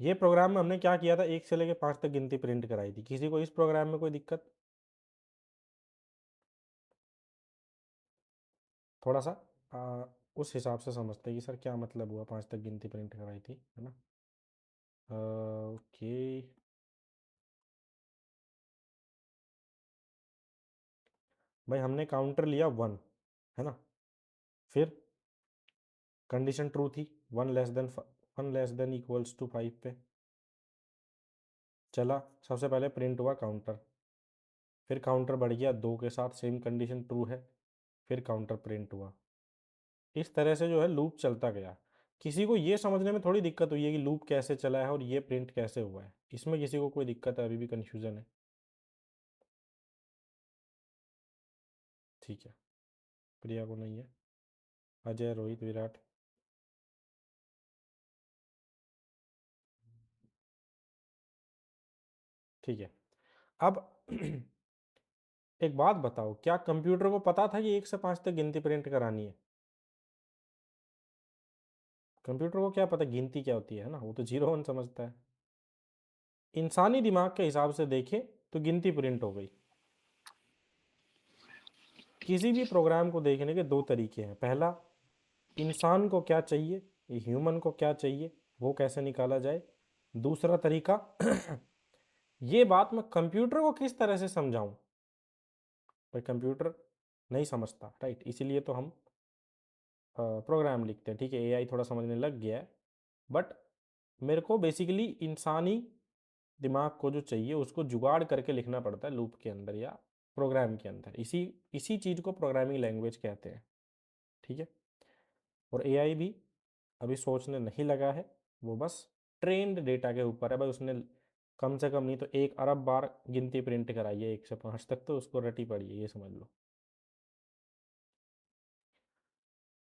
ये प्रोग्राम में हमने क्या किया था, 1 से लेके 5 तक गिनती प्रिंट कराई थी। किसी को इस प्रोग्राम में कोई दिक्कत? थोड़ा सा उस हिसाब से समझते हैं कि सर क्या मतलब हुआ 5 तक गिनती प्रिंट कराई थी, है ना। ओके भाई, हमने काउंटर लिया 1, है ना। फिर कंडीशन ट्रू थी, 1 इक्वल्स टू 5 पे चला। सबसे पहले प्रिंट हुआ काउंटर, फिर काउंटर बढ़ गया 2 के साथ, सेम कंडीशन ट्रू है, फिर काउंटर प्रिंट हुआ। इस तरह से जो है लूप चलता गया। किसी को ये समझने में थोड़ी दिक्कत हुई है कि लूप कैसे चला है और ये प्रिंट कैसे हुआ है? इसमें किसी को कोई दिक्कत है? अभी भी कन्फ्यूज़न है? ठीक है, प्रिया को नहीं है। अजय, रोहित, विराट। ठीक है। अब एक बात बताओ, क्या कंप्यूटर को पता था कि 1 से 5 तक गिनती प्रिंट करानी है? कंप्यूटर को क्या पता गिनती क्या होती है ना, वो तो 0 1 समझता है। इंसानी दिमाग के हिसाब से देखें तो गिनती प्रिंट हो गई। किसी भी प्रोग्राम को देखने के दो तरीके हैं। पहला, इंसान को क्या चाहिए, ह्यूमन को क्या चाहिए, वो कैसे निकाला जाए। दूसरा तरीका, ये बात मैं कंप्यूटर को किस तरह से समझाऊं। भाई कंप्यूटर नहीं समझता, राइट, इसीलिए तो हम प्रोग्राम लिखते हैं। ठीक है, एआई थोड़ा समझने लग गया है, बट मेरे को बेसिकली इंसानी दिमाग को जो चाहिए उसको जुगाड़ करके लिखना पड़ता है लूप के अंदर या प्रोग्राम के अंदर। इसी इसी चीज़ को प्रोग्रामिंग लैंग्वेज कहते हैं। ठीक है, और एआई भी अभी सोचने नहीं लगा है, वो बस ट्रेंड डेटा के ऊपर है। भाई उसने कम से कम नहीं तो 1 अरब बार गिनती प्रिंट कराई है 1 से 5 तक, तो उसको रटी पड़ी है, ये समझ लो।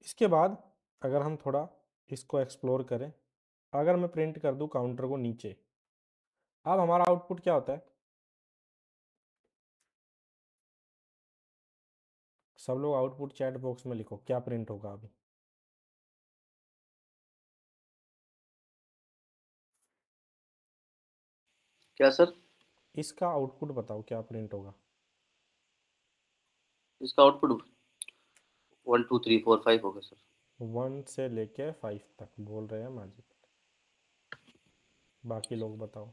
इसके बाद अगर हम थोड़ा इसको एक्सप्लोर करें, अगर मैं प्रिंट कर दूं काउंटर को नीचे, अब हमारा आउटपुट क्या होता है? सब लोग आउटपुट चैट बॉक्स में लिखो, क्या प्रिंट होगा अभी? क्या सर? इसका आउटपुट बताओ क्या प्रिंट होगा? इसका आउटपुट 1 2 3 4 5 होगा सर। 1 से लेके 5 तक बोल रहे हैं माजिद। बाकी लोग बताओ।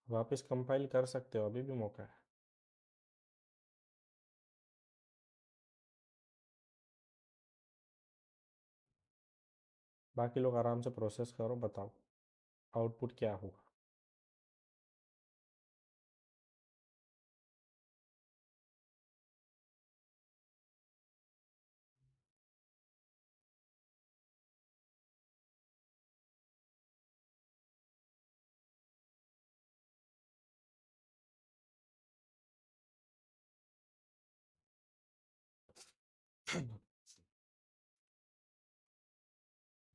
वापस कंपाइल कर सकते हो, अभी भी मौका है। बाकी लोग आराम से प्रोसेस करो, बताओ आउटपुट क्या होगा।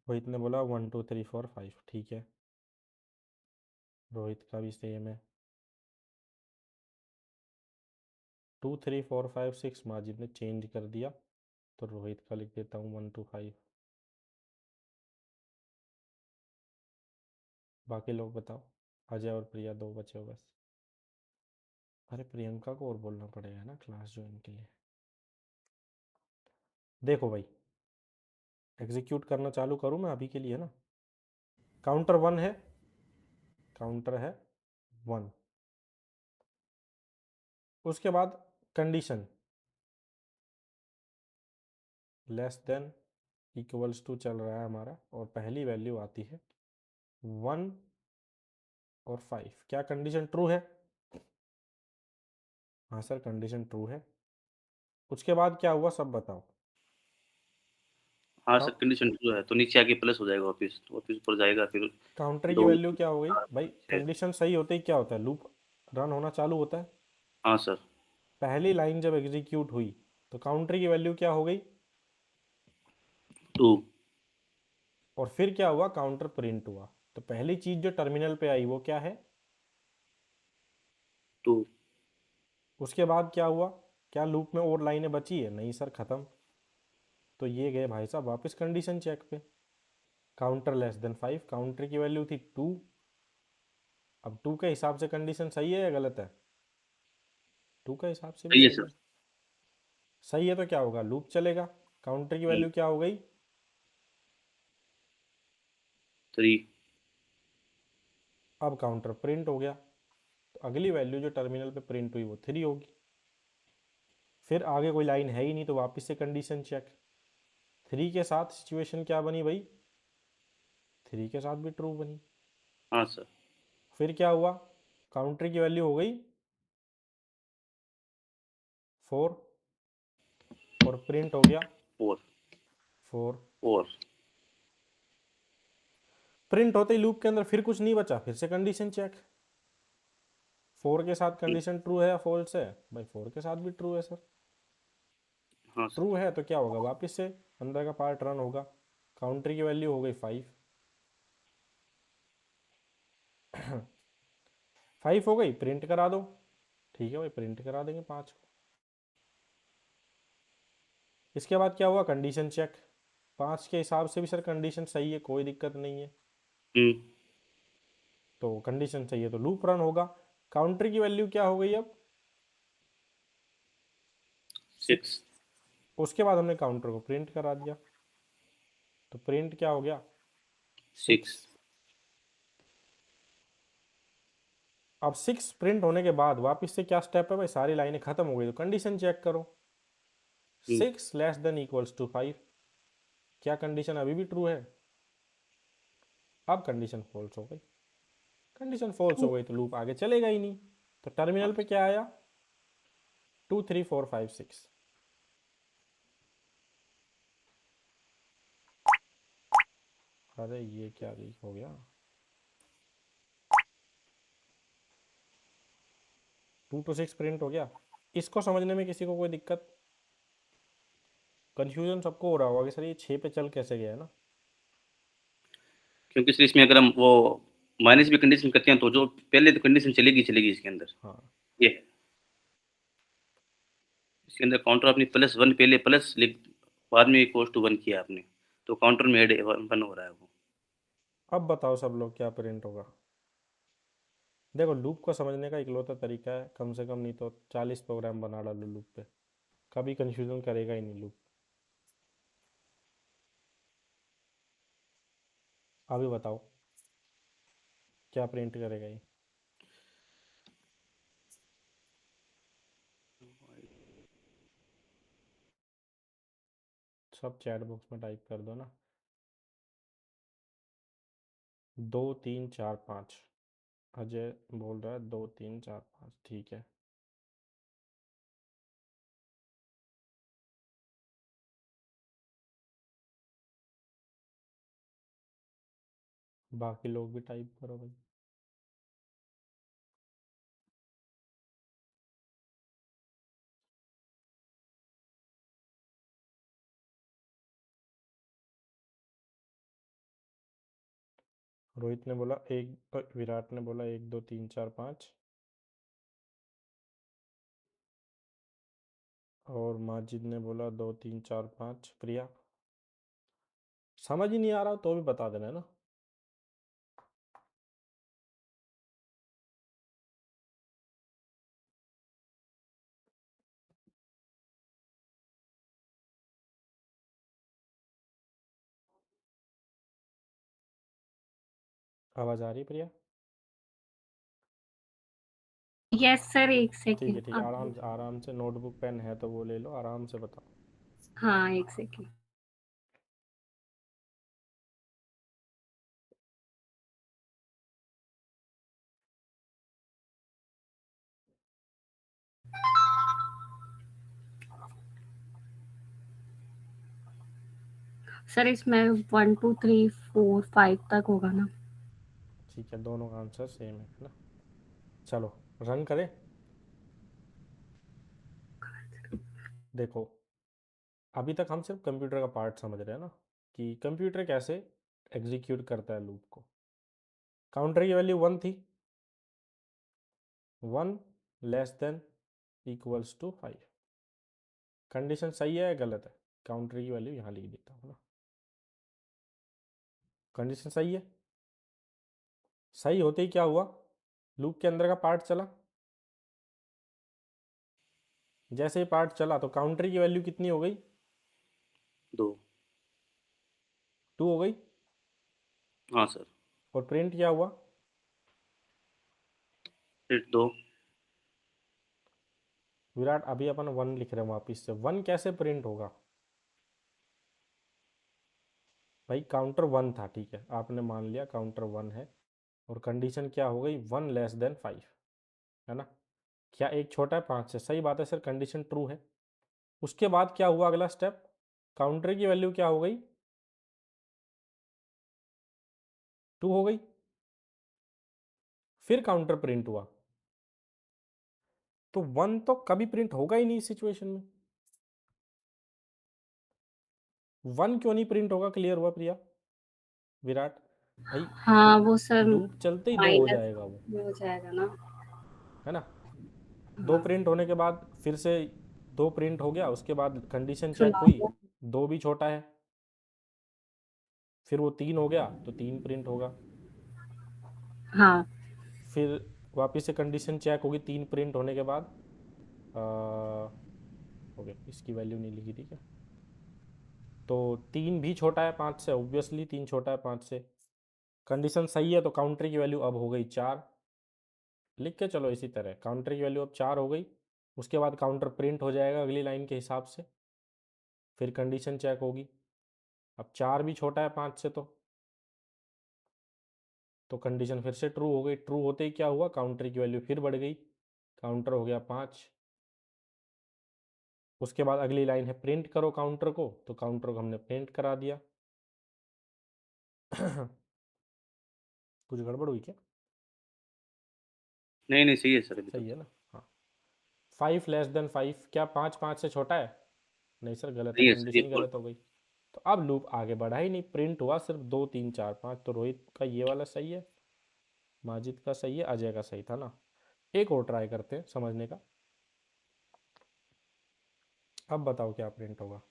रोहित ने बोला 1 2 3 4 5, ठीक है, रोहित का भी सेम है। 2 3 4 5 6 माजिद ने चेंज कर दिया, तो रोहित का लिख देता हूँ 1 2 5। बाकी लोग बताओ। अजय और प्रिया दो बचे हो बस। अरे प्रियंका को और बोलना पड़ेगा ना क्लास ज्वाइन के लिए। देखो भाई, एग्जीक्यूट करना चालू करूँ मैं अभी के लिए ना। काउंटर 1 है, काउंटर है 1। उसके बाद condition less than equals to चल रहा है हमारा, और पहली वैल्यू आती है 1 और 5। क्या कंडीशन ट्रू है? हाँ सर, कंडीशन ट्रू है। उसके बाद क्या हुआ सब बताओ। हाँ सर, का, कंडीशन ट्रू है तो नीचे आके प्लस हो जाएगा, वापस वापस ऊपर जाएगा फिर। काउंटर की दो वैल्यू क्या हो गई? 4 भाई 5 6। कंडीशन सही होते ही क्या होता है, लूप रन होना चालू होता है। हाँ सर। पहली लाइन जब एग्जीक्यूट हुई तो काउंटर की वैल्यू क्या हो गई? 2। और फिर क्या हुआ, काउंटर प्रिंट हुआ। तो पहली चीज जो टर्मिनल पे आई वो क्या है? 2। उसके बाद क्या हुआ? क्या लूप में और लाइनें बची है? नहीं सर, खत्म। तो ये गए भाई साहब वापस कंडीशन चेक पे। काउंटर लेस देन 5, काउंटर की वैल्यू थी 2। अब 2 के हिसाब से कंडीशन सही है या गलत है? 2 के हिसाब से भी सही है सही सर। है। सही है तो क्या होगा, लूप चलेगा। काउंटर की हम्म, वैल्यू क्या हो गई? 3। अब काउंटर प्रिंट हो गया, तो अगली वैल्यू जो टर्मिनल पे प्रिंट हुई वो 3 होगी। फिर आगे कोई लाइन है ही नहीं, तो वापस से कंडीशन चेक। 3 के साथ सिचुएशन क्या बनी भाई? 3 के साथ भी ट्रू बनी। हाँ सर। फिर क्या हुआ? काउंटर की वैल्यू हो गई 4 और प्रिंट हो गया 4। 4। 4। प्रिंट होते ही लूप के अंदर फिर कुछ नहीं बचा, फिर से कंडीशन चेक। 4 के साथ कंडीशन ट्रू है या फॉल्स है? भाई 4 के साथ भी ट्रू है सर। हाँ ट्रू सर। है तो क्या होगा, वापस से अंदर का पार्ट रन होगा। काउंटर की वैल्यू हो गई 5। 5 हो गई, प्रिंट करा दो। ठीक है भाई, प्रिंट करा देंगे 5 को। इसके बाद क्या हुआ, कंडीशन चेक। 5 के हिसाब से भी सर कंडीशन सही है, कोई दिक्कत नहीं है। हम्म। तो कंडीशन सही है तो लूप रन होगा। काउंटर की वैल्यू क्या हो गई अब? 6। 6। उसके बाद हमने काउंटर को प्रिंट करा दिया, तो प्रिंट क्या हो गया? 6। 6। अब 6 प्रिंट होने के बाद वापस से क्या स्टेप है भाई, सारी लाइनें खत्म हो गई तो कंडीशन चेक करो। 6 लेस देन इक्वल्स टू 5, क्या कंडीशन अभी भी ट्रू है? अब कंडीशन फॉल्स हो गई। कंडीशन फॉल्स हो गई तो लूप आगे चलेगा ही नहीं। तो टर्मिनल पे क्या आया? 2 3 4 5 6। अरे ये क्या लीक हो गया? 2 to 6 प्रिंट हो गया। इसको समझने में किसी को कोई दिक्कत, कंफ्यूजन सबको हो रहा होगा कि सर ये 6 पे चल कैसे गया है ना। क्योंकि सर इसमें अगर हम वो माइनस भी कंडीशन करते हैं तो जो पहले तो कंडीशन चलेगी चलेगी इसके अंदर। हाँ। ये है। इसके अंदर काउंटर आपने +1 पहले प्लस लिख, बाद में इक्वल टू 1 किया आपने, तो काउंटर में ऐड 1 हो रहा है वो। अब बताओ सब लोग क्या प्रिंट होगा? देखो लूप को समझने का इकलौता तरीका है, कम से कम नहीं तो 40 प्रोग्राम बना डालो लूप पे, कभी कंफ्यूजन करेगा ही नहीं लूप। अभी बताओ क्या प्रिंट करेगा ये? सब चैट बॉक्स में टाइप कर दो ना। 2 3 4 5। अजय बोल रहा है 2 3 4 5, ठीक है। बाकी लोग भी टाइप करो भाई। रोहित ने बोला एक, विराट ने बोला 1 2 3 4 5, और माजिद ने बोला 2 3 4 5। प्रिया, समझ ही नहीं आ रहा तो भी बता देना है ना। आवाज़ आ रही है प्रिया? यस सर, एक ठीक है सेकेंड ठीक है, आप। आराम आराम से, नोटबुक पेन है तो वो ले लो, आराम से बताओ। हाँ, एक सेकेंड। सर इसमें 1 2 3 4 5 तक होगा ना? ठीक है, दोनों का आंसर सेम है ना। चलो रन करें। देखो अभी तक हम सिर्फ कंप्यूटर का पार्ट समझ रहे हैं ना, कि कंप्यूटर कैसे एग्जीक्यूट करता है लूप को। काउंटर की वैल्यू 1 थी, 1 less than equals to 5। Condition सही है या गलत है? काउंटर की वैल्यू यहाँ लिख देता हूँ ना। कंडीशन सही है। सही होते ही क्या हुआ, लूप के अंदर का पार्ट चला। जैसे ही पार्ट चला तो काउंटर की वैल्यू कितनी हो गई, 2। 2 हो गई। हाँ सर। और प्रिंट क्या हुआ, फिर 2। विराट अभी अपन 1 लिख रहे हैं वापिस से। 1 कैसे प्रिंट होगा भाई, काउंटर 1 था, ठीक है, आपने मान लिया काउंटर 1 है। और कंडीशन क्या हो गई, 1 लेस देन 5, है ना। क्या एक छोटा है 5 से, सही बात है सर, कंडीशन ट्रू है। उसके बाद क्या हुआ अगला स्टेप, काउंटर की वैल्यू क्या हो गई, 2 हो गई। फिर काउंटर प्रिंट हुआ, तो 1 तो कभी प्रिंट होगा ही नहीं इस सिचुएशन में। 1 क्यों नहीं प्रिंट होगा, क्लियर हुआ प्रिया, विराट भाई। हाँ वो सर लूप चलते ही 2 हो माइनस जाएगा वो, हो जाएगा ना। है ना। 2 प्रिंट होने के बाद फिर से 2 प्रिंट हो गया, उसके बाद कंडीशन चेक हुई, 2 भी छोटा है। फिर वो 3 हो गया तो 3 प्रिंट होगा। हाँ फिर वापस से कंडीशन चेक होगी 3 प्रिंट होने के बाद। ओके, इसकी वैल्यू नहीं लिखी, ठीक है। तो 3 भी छोटा है 5 से, ऑब्वियसली 3 छोटा है 5 से। कंडीशन सही है तो काउंटर की वैल्यू अब हो गई 4। लिख के चलो इसी तरह, काउंटर की वैल्यू अब 4 हो गई। उसके बाद काउंटर प्रिंट हो जाएगा अगली लाइन के हिसाब से। फिर कंडीशन चेक होगी, अब 4 भी छोटा है 5 से, तो कंडीशन फिर से ट्रू हो गई। ट्रू होते ही क्या हुआ, काउंटर की वैल्यू फिर बढ़ गई, काउंटर हो गया 5। उसके बाद अगली लाइन है प्रिंट करो काउंटर को, तो काउंटर को हमने प्रिंट करा दिया। कुछ गड़बड़ हुई क्या, नहीं नहीं, सही है सर अभी तो। सही है ना। हाँ, 5 लेस देन 5, क्या 5 5 से छोटा है, नहीं सर गलत है, सही है सर, ये कंडीशन बोल। गलत हो गई। तो अब लूप आगे बढ़ा ही नहीं, प्रिंट हुआ सिर्फ 2 3 4 5। तो रोहित का ये वाला सही है, माजिद का सही है, अजय का सही था ना। एक और ट्राई करते हैं समझने का। अब बताओ क्या प्रिंट होगा।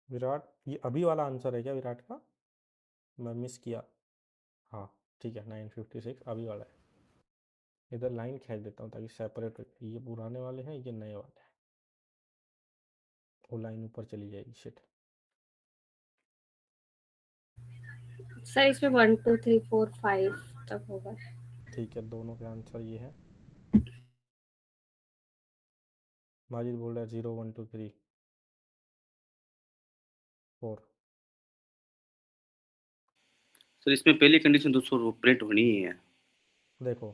विराट, ये अभी वाला आंसर है क्या विराट का, मैं मिस किया। हाँ ठीक है, 956 अभी वाला है। इधर लाइन खींच देता हूँ ताकि सेपरेट हो, ये पुराने वाले हैं ये नए वाले हैं, वो लाइन ऊपर चली जाएगी, शिट। सर इसमें 1 2 3 4 5 तक होगा। ठीक है, दोनों के आंसर ये है। माजिद बोल रहा है 0 1 2 3 4। सर इसमें पहली कंडीशन तो सर वो प्रिंट होनी ही है। देखो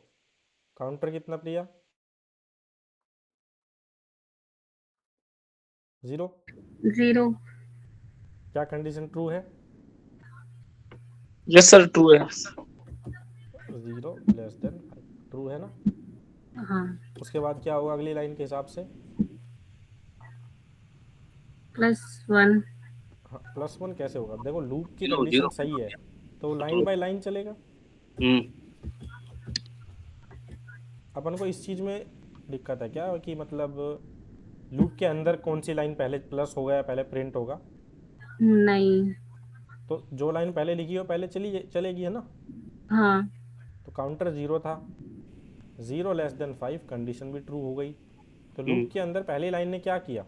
काउंटर कितना प्रिया, 0। 0। क्या कंडीशन ट्रू है, यस सर ट्रू है। 0 लेस देन 5, ट्रू है ना। हाँ उसके बाद क्या होगा अगली लाइन के हिसाब से, +1। हाँ +1 कैसे होगा, देखो लूप की 0 कंडीशन 0 सही है तो लाइन तो बाय लाइन चलेगा। हम्म अपन को इस चीज़ में दिक्कत है क्या कि मतलब लूप के अंदर कौन सी लाइन पहले प्लस होगा या पहले प्रिंट होगा, नहीं। तो जो लाइन पहले लिखी हो पहले चलेगी, है ना। हाँ तो काउंटर 0 था, 0 लेस देन 5, कंडीशन भी ट्रू हो गई। तो लूप के अंदर पहली लाइन ने क्या किया,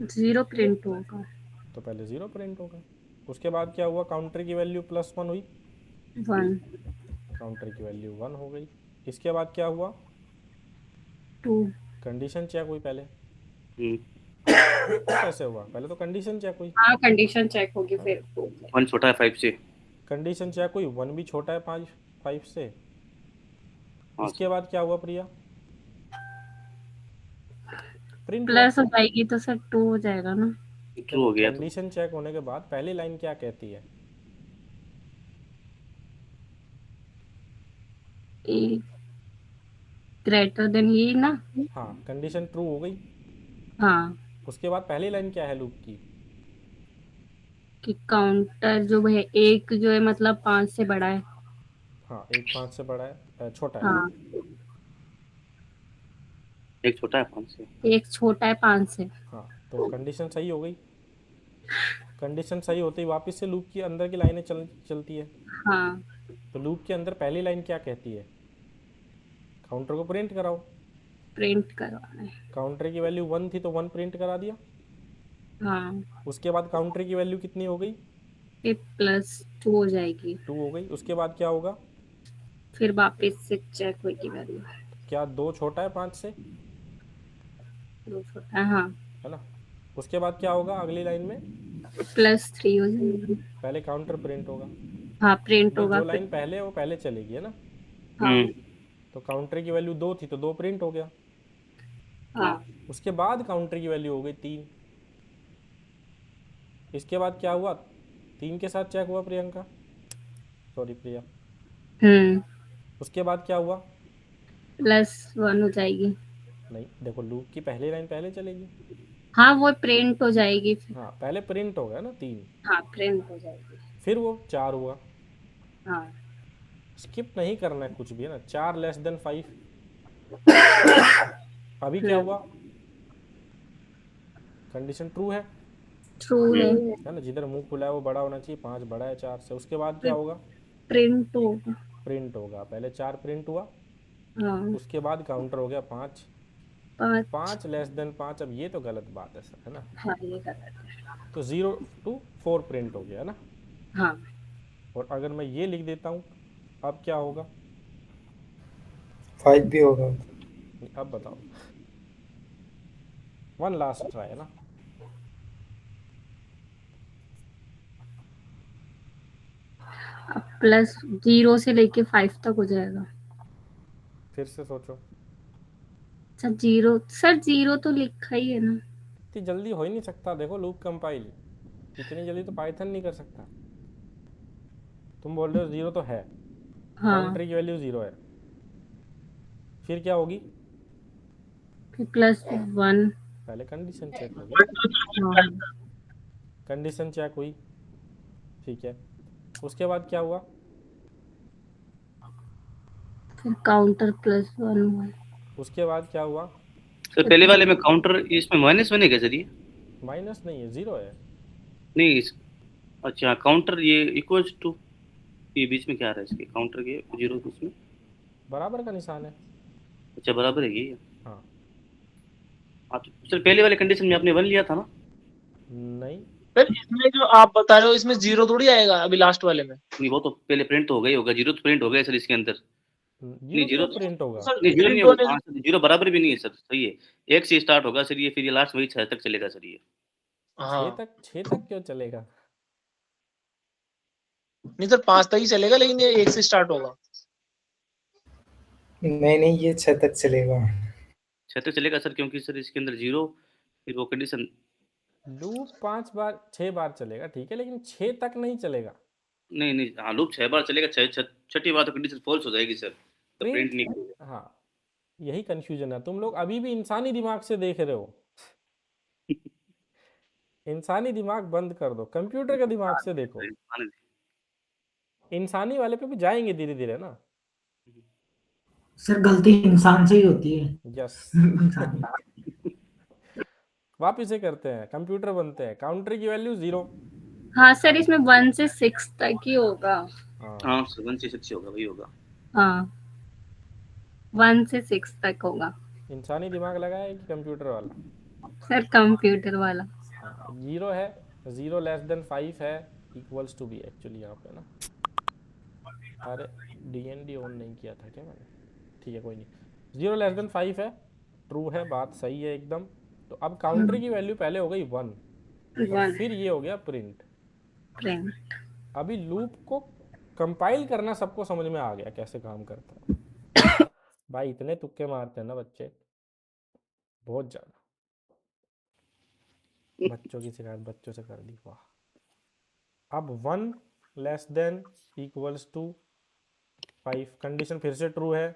0 प्रिंट होगा। तो पहले 0 प्रिंट होगा। उसके बाद क्या हुआ, काउंटर की वैल्यू +1 हुई, 1 काउंटर की वैल्यू 1 हो गई। इसके बाद क्या हुआ, 2। कंडीशन चेक हुई पहले, हम्म वो कैसे हुआ, पहले तो कंडीशन चेक हुई, हाँ कंडीशन चेक होगी हाँ। फिर 2। 1 छोटा है 5 से। कंडीशन चेक हुई, 1 भी छोटा है 5 से। हाँ इसके सर, बाद क्या हुआ प्रिया, प्रिंट हुआ। प्लस हो जाएगी तो सर 2 हो जाएगा ना। ट्रू हो गया तो। कंडीशन चेक होने के बाद पहली लाइन क्या कहती है, ए ग्रेटर देन ये ना। हाँ, कंडीशन ट्रू हो गई। हाँ, उसके बाद पहली लाइन क्या है लूप की? कि काउंटर जो है एक जो है मतलब 5 से बड़ा है। हाँ, एक 5 से बड़ा है, छोटा है। हाँ, एक छोटा है 5 से। एक छोटा है 5 से। हाँ, तो कंडीशन सही हो गई। कंडीशन सही होते ही वापस से लूप की अंदर की लाइनें चलती है। हाँ, तो लूप के अंदर पहली लाइन क्या कहती है? काउंटर को प्रिंट कराओ। प्रिंट करवाना है। काउंटर की वैल्यू 1 थी तो 1 प्रिंट करा दिया। हाँ, उसके बाद काउंटर की वैल्यू कितनी हो गई? ये +2 हो जाएगी। 2 हो गई। उसके बाद क्या होगा? फिर वापस से चेक होगी वैल्यू। क्या 2 छोटा है 5 से? 2 छोटा है, हाँ। है ना? उसके बाद क्या होगा अगली लाइन में? +3 हो जाएगी। पहले काउंटर प्रिंट होगा। हाँ, प्रिंट अभी होगा जो फिर। लाइन पहले है वो पहले चलेगी, है ना? हाँ, तो काउंटर की वैल्यू 2 थी तो 2 प्रिंट हो गया। हाँ, उसके बाद काउंटर की वैल्यू हो गई 3। इसके बाद क्या हुआ? 3 के साथ चेक हुआ प्रियंका, सॉरी प्रिया। हम्म, उसके बाद क्या हुआ? +1 हो जाएगी। नहीं, देखो लूप की पहली लाइन पहले चलेगी। हाँ, वो प्रिंट हो जाएगी फिर। हाँ, पहले प्रिंट हो गया ना 3, हाँ, प्रिंट हो जाएगी। फिर वो 4 हुआ। हाँ, स्किप नहीं करना है कुछ भी, है ना? 4 लेस देन 5। अभी क्या हुआ? कंडीशन ट्रू ट्रू है। है ना? जिधर मुंह खुला है वो बड़ा होना चाहिए, 5 बड़ा है 4 से। उसके बाद क्या फिर होगा? प्रिंट होगा। प्रिंट होगा। पहले 4 प्रिंट हुआ। हाँ, उसके बाद काउंटर हो गया 5। 5। 5 लेस देन 5, अब ये तो गलत बात है सर, है ना? हाँ, ये गलत है। तो 0 टू 4 प्रिंट हो गया, है ना? हाँ, और अगर मैं ये लिख देता हूँ, अब क्या होगा? 5 भी होगा। अब बताओ। वन लास्ट ट्राई, है ना? +0 से लेके 5 तक हो जाएगा। फिर से सोचो। सर 0, सर 0 तो लिखा ही है ना। इतनी जल्दी हो ही नहीं सकता, देखो लूप कंपाइल इतनी जल्दी तो पाइथन नहीं कर सकता। तुम बोल रहे हो 0 तो है, हाँ, काउंटर की वैल्यू 0 है, फिर क्या होगी? फिर +1। पहले कंडीशन चेक होगी ना? हाँ, कंडीशन चेक हुई, ठीक है। उसके बाद क्या हुआ? फिर काउंटर +1 हुआ। उसके बाद क्या हुआ? सर पहले वाले में काउंटर इसमें -1 है क्या सर ये? माइनस नहीं है, 0 है। नहीं अच्छा काउंटर ये इक्वल्स टू, ये बीच में क्या आ रहा है इसके काउंटर के 0 इसमें? बराबर का निशान है। अच्छा बराबर है ये। हाँ। हाँ तो सर पहले वाले कंडीशन में आपने 1 लिया था ना? नहीं, सर इसमें जो आप बता रहे हो इसमें 0 थोड़ी आएगा अभी लास्ट वाले में। नहीं वो तो पहले प्रिंट तो हो गई होगा, 0 तो प्रिंट हो गया सर इसके अंदर। नहीं 0 जीरो क्यों प्रिंट होगा? सर नहीं जीरो नहीं प्रिंट होगा, होने हाँ सर जीरो बराबर भी नहीं है सर, सही है। 1 से स्टार्ट होगा सर ये, फिर ये लास्ट वही 6 तक चलेगा सर ये। 6 हाँ तक? 6 तक क्यों चलेगा? नहीं सर 5 तक ही चलेगा लेकिन ये 1 से स्टार्ट होगा। नहीं नहीं, ये 6 तक चलेगा। 6 तक चलेगा सर, क्योंकि सर इसके अंदर 0 फिर वो कंडीशन। लूप 5 बार 6 बार चलेगा, ठीक है, लेकिन 6 तक नहीं चलेगा। नहीं नहीं हाँ लूप 6 बार चलेगा, छठी बार तो कंडीशन फॉल्स हो जाएगी सर, तो प्रिंट प्रिंट, नहीं करेगा। हाँ, यही कंफ्यूजन है। तुम लोग अभी भी इंसानी दिमाग से देख रहे हो। इंसानी दिमाग बंद कर दो, कंप्यूटर के दिमाग से देखो। आने दीजिए। इंसानी वाले पे भी जाएंगे धीरे धीरे ना। सर गलती इंसान से ही होती है। यस। इंसान। वापिस से करते हैं, कंप्यूटर बनते हैं। काउंटर की वैल्यू 0। हाँ सर, इसमें 1 से 6 तक ही होगा। हाँ, हाँ सर 1 से 6 होगा, वही होगा। हाँ, 1 से 6 तक होगा। इंसानी दिमाग लगाया है कि कंप्यूटर वाला? सर कंप्यूटर वाला। हाँ, 0 है, 0 लेस देन 5 है, इक्वल्स टू बी एक्चुअली यहाँ पे ना। अरे DND ऑन नहीं किया था क्या मैंने? ठीक है, कोई नहीं। 0 लेस देन 5 है, ट्रू है, बात सही है एकदम। तो अब काउंटर की वैल्यू पहले हो गई 1 और 1 फिर ये हो गया प्रिंट। प्रिंट। अभी लूप को कंपाइल करना सबको समझ में आ गया कैसे काम करता है। भाई इतने तुक्के मारते हैं ना बच्चे, बहुत ज़्यादा। बच्चों की शिकायत बच्चों से कर दी, वाह। अब 1 less than equals to 5, condition फिर से ट्रू है।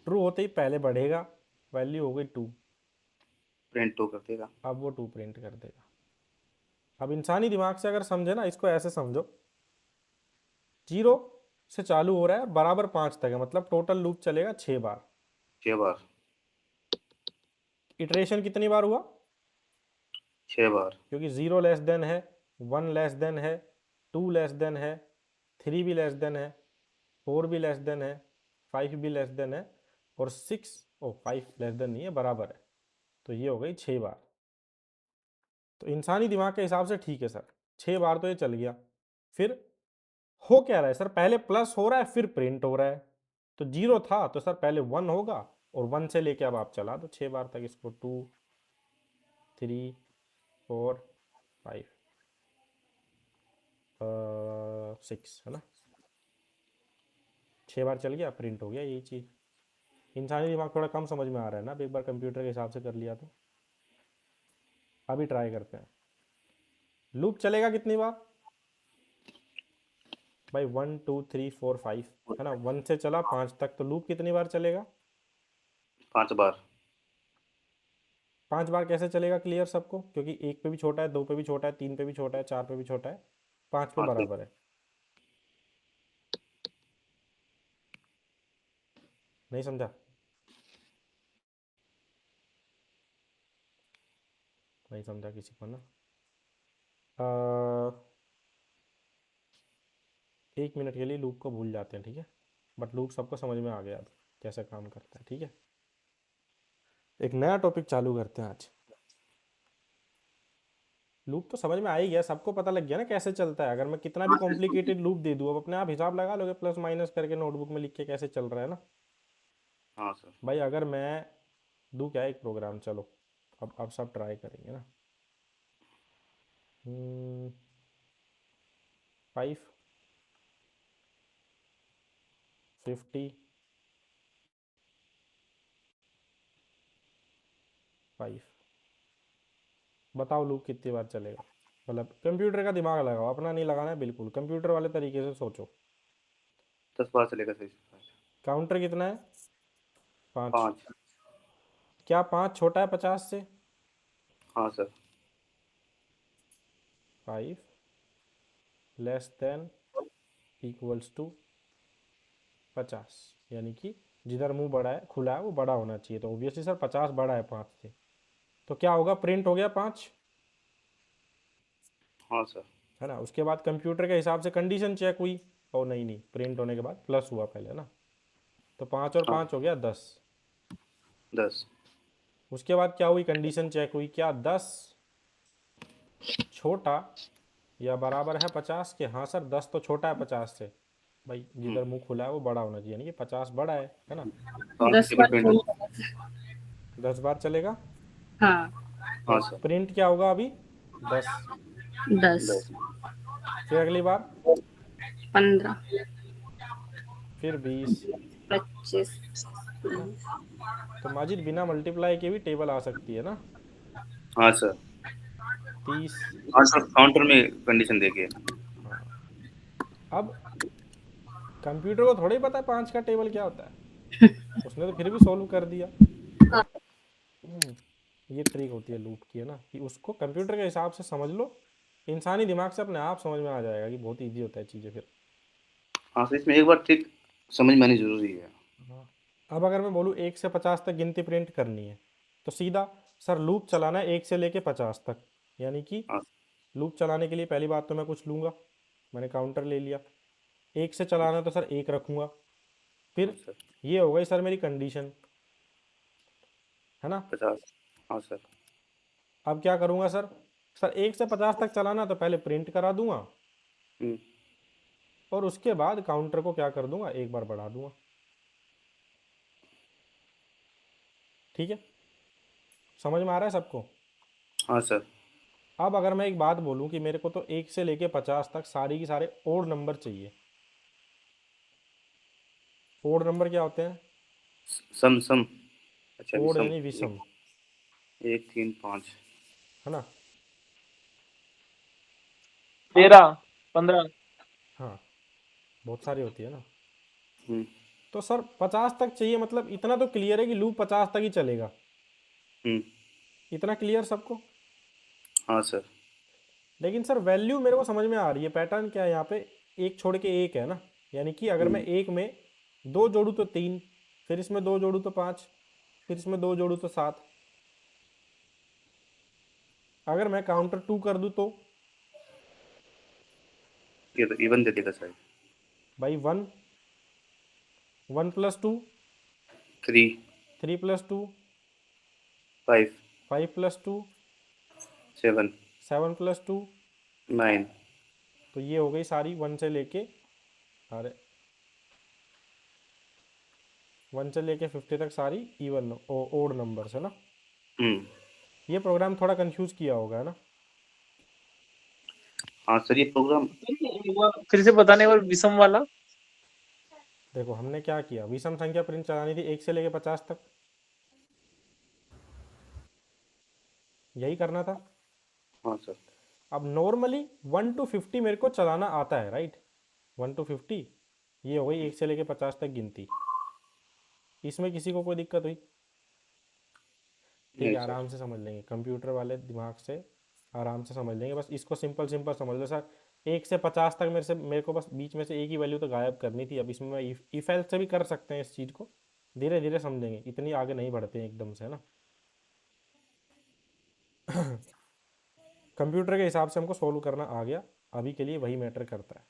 ट्रू होते ही पहले बढ़ेगा, वैल्यू हो गई 2, प्रिंट 2 कर देगा। अब वो 2 प्रिंट कर देगा। अब इंसानी दिमाग से अगर समझे ना, इसको ऐसे समझो, 0 से चालू हो रहा है बराबर 5 तक है, मतलब टोटल लूप चलेगा 6 बार। 6 बार। इटरेशन कितनी बार हुआ? 6 बार। क्योंकि 0 लेस देन है, 1 लेस देन है, 2 लेस देन है, 3 भी लेस देन है, 4 भी लेस देन है, 5 भी लेस देन है, और 5 लेस देन नहीं है, बराबर है। तो ये हो गई 6 बार। तो इंसानी दिमाग के हिसाब से ठीक है सर, 6 बार तो ये चल गया। फिर हो क्या रहा है सर? पहले प्लस हो रहा है, फिर प्रिंट हो रहा है। तो 0 था तो सर पहले 1 होगा, और 1 से लेके अब आप चला दो 6 बार तक इसको, 2 3 4 5 6, है ना? 6 बार चल गया, प्रिंट हो गया, यही चीज़। इंसानी दिमाग थोड़ा कम समझ में आ रहा है ना, अब एक बार कंप्यूटर के हिसाब से कर लिया तो। अभी ट्राई करते हैं। लूप चलेगा कितनी बार भाई? 1 2 3 4 5, है ना? 1 से चला 5 तक, तो लूप कितनी बार चलेगा? 5 बार। 5 बार कैसे चलेगा क्लियर सबको? क्योंकि 1 पे भी छोटा है, 2 पे भी छोटा है, 3 पे भी छोटा है, 4 पे भी छोटा है, 5 पे 5 पे। बराबर है। नहीं समझा? नहीं समझा किसी को ना? 1 मिनट के लिए लूप को भूल जाते हैं, ठीक है? बट लूप सबको समझ में आ गया अब कैसे काम करता है, ठीक है? एक नया टॉपिक चालू करते हैं आज। लूप तो समझ में आ ही गया, सबको पता लग गया ना कैसे चलता है। अगर मैं कितना भी कॉम्प्लिकेटेड लूप दे दूँ, अब अपने आप हिसाब लगा लोगे, प्लस माइनस करके नोटबुक में लिख के कैसे चल रहा है ना। हाँ सर। भाई अगर मैं दूँ क्या एक प्रोग्राम, चलो अब सब ट्राई करेंगे ना। 5 50 5, बताओ लूप कितनी बार चलेगा? मतलब कंप्यूटर का दिमाग लगाओ, अपना नहीं लगाना है बिल्कुल, कंप्यूटर वाले तरीके से सोचो। 10 बार चलेगा सही से। काउंटर कितना है? 5। 5। क्या 5 छोटा है 50 से? हाँ sir. 5 less than equals to 50, यानी कि जिधर मुंह बड़ा है, खुला है, वो बड़ा होना चाहिए। तो ऑब्वियसली सर 50 बड़ा है 5 से, तो क्या होगा? प्रिंट हो गया 5, हाँ सर। है ना? उसके बाद कंप्यूटर के हिसाब से कंडीशन चेक हुई, और नहीं प्रिंट होने के बाद प्लस हुआ पहले ना, तो 5 और हाँ 5 हो गया 10। 10। उसके बाद क्या हुई? कंडीशन चेक हुई, क्या 10 छोटा या बराबर है 50 के? हाँ सर 10 तो छोटा है 50 से। भाई जिधर मुंह खुला है वो बड़ा होना चाहिए, यानी कि 50 बड़ा है ना? 5 10 टेबल बार प्रिंट। प्रिंट 10 बार चलेगा, हाँ हाँ और सर। प्रिंट क्या होगा अभी? 10। 10 10। फिर अगली बार, 15 फिर 20। 25 तो माजिद बिना मल्टीप्लाई के भी टेबल आ सकती है ना? हाँ सर। 30। हाँ सर, काउंटर में कंडीशन देखिए। हाँ, अब कंप्यूटर को थोड़ा ही पता है 5 का टेबल क्या होता है, उसने तो फिर भी सॉल्व कर दिया। ये ट्रिक होती है लूप की, है ना, कि उसको कंप्यूटर के हिसाब से समझ लो, इंसानी दिमाग से अपने आप समझ में आ जाएगा कि बहुत ईजी होता है चीज़ें फिर। हाँ सर, इसमें एक बार ट्रिक समझ में आनी जरूरी है। हाँ। अब अगर मैं बोलूँ 1 से 50 तक गिनती प्रिंट करनी है, तो सीधा सर लूप चलाना है 1 से लेके 50 तक, यानी कि हाँ। लूप चलाने के लिए पहली बात तो मैं कुछ लूँगा, मैंने काउंटर ले लिया। 1 से चलाना है तो सर 1 रखूँगा, हाँ फिर सर। ये हो गई सर मेरी कंडीशन, है ना? 50। हाँ सर। अब क्या करूँगा सर? सर 1 से 50 तक चलाना तो पहले प्रिंट करा दूंगा, हम्म, और उसके बाद काउंटर को क्या कर दूंगा? एक बार बढ़ा दूंगा। ठीक है, समझ में आ रहा है सबको? हाँ सर। अब अगर मैं एक बात बोलूं कि मेरे को तो 1 से लेके 50 तक सारी की सारे ओड नंबर चाहिए। ओड नंबर क्या होते हैं? सम सम। अच्छा, ओड विषम। यानी विषम, 1 3 5। है ना? 13 15। हाँ, बहुत सारी होती है ना। हम्म, तो सर 50 तक चाहिए, मतलब इतना तो क्लियर है कि लूप 50 तक ही चलेगा, हम्म, इतना क्लियर सबको। हाँ सर। लेकिन सर वैल्यू मेरे को समझ में आ रही है, पैटर्न क्या है यहाँ पे, एक छोड़ के एक है ना, यानी कि अगर मैं एक में दो जोड़ूँ तो तीन, फिर इसमें दो जोड़ूँ तो पाँच, फिर इसमें दो जोड़ूँ तो सात, अगर मैं काउंटर टू कर दूँ तो ये तो इवन दे देगा शायद। भाई one, one plus two 3, three plus two 5, five plus two 7, seven plus two, 9। तो ये हो गई सारी वन से लेके, अरे वन से लेके 50 तक सारी इवन ओड नंबर्स है ना। हम्म, ये प्रोग्राम थोड़ा कंफ्यूज किया होगा है ना। हाँ सर ये प्रोग्राम। फिर से बताने और विषम वाला। देखो हमने क्या किया, विषम संख्या प्रिंट चलानी थी 1 से लेके 50 तक, यही करना था। हाँ सर। अब नॉर्मली 1 to 50 मेरे को चलाना आता है, राइट, 1 to 50, ये हो गई 1 से लेके 50 तक गिनती। इसमें किसी को कोई दिक्कत हुई? ठीक नहीं है, सर। आराम से समझ लेंगे, कंप्यूटर वाले दिमाग से आराम से समझ लेंगे, बस इसको सिंपल सिंपल समझ लो सर। 1 से 50 तक मेरे को बस बीच में से एक ही वैल्यू तो गायब करनी थी। अब इसमें मैं इफ एल्स से भी कर सकते हैं इस चीज़ को, धीरे धीरे समझेंगे, इतनी आगे नहीं बढ़ते हैं एकदम से, है ना। कंप्यूटर के हिसाब से हमको सोल्व करना आ गया, अभी के लिए वही मैटर करता है।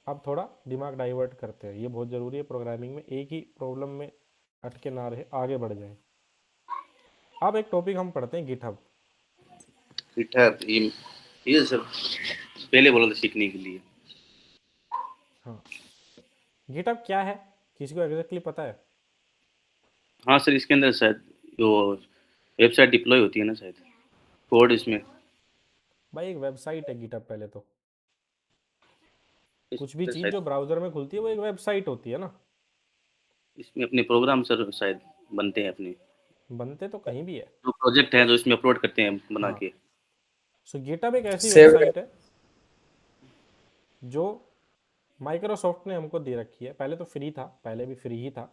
अब थोड़ा दिमाग डाइवर्ट करते हैं, ये बहुत ज़रूरी है प्रोग्रामिंग में, एक ही प्रॉब्लम में अटके ना रहे, आगे बढ़ जाए। अब एक टॉपिक हम पढ़ते हैं, गिटहब। गिटहब, ये सब पहले बोला था सीखने के लिए। हाँ, गिटहब क्या है, किसी को एग्जैक्टली पता है? हाँ सर, इसके अंदर शायद वो वेबसाइट डिप्लॉय होती है ना शायद, कोड इसमें। भाई एक वेबसाइट है गिटहब, पहले तो इस कुछ भी पे चीज़ शायद जो ब्राउज़र में खुलती है वो एक वेबसाइट होती है ना। इसमें अपने प्रोग्राम सर शायद बनते हैं अपने, बनते तो कहीं भी है। जो प्रोजेक्ट हैं जो इसमें अपलोड करते हैं बना हाँ, के। सो गिटहब एक ऐसी सेव। वेबसाइट है जो माइक्रोसॉफ्ट ने हमको दे रखी है। पहले तो फ्री था, पहले भी फ्री ही था,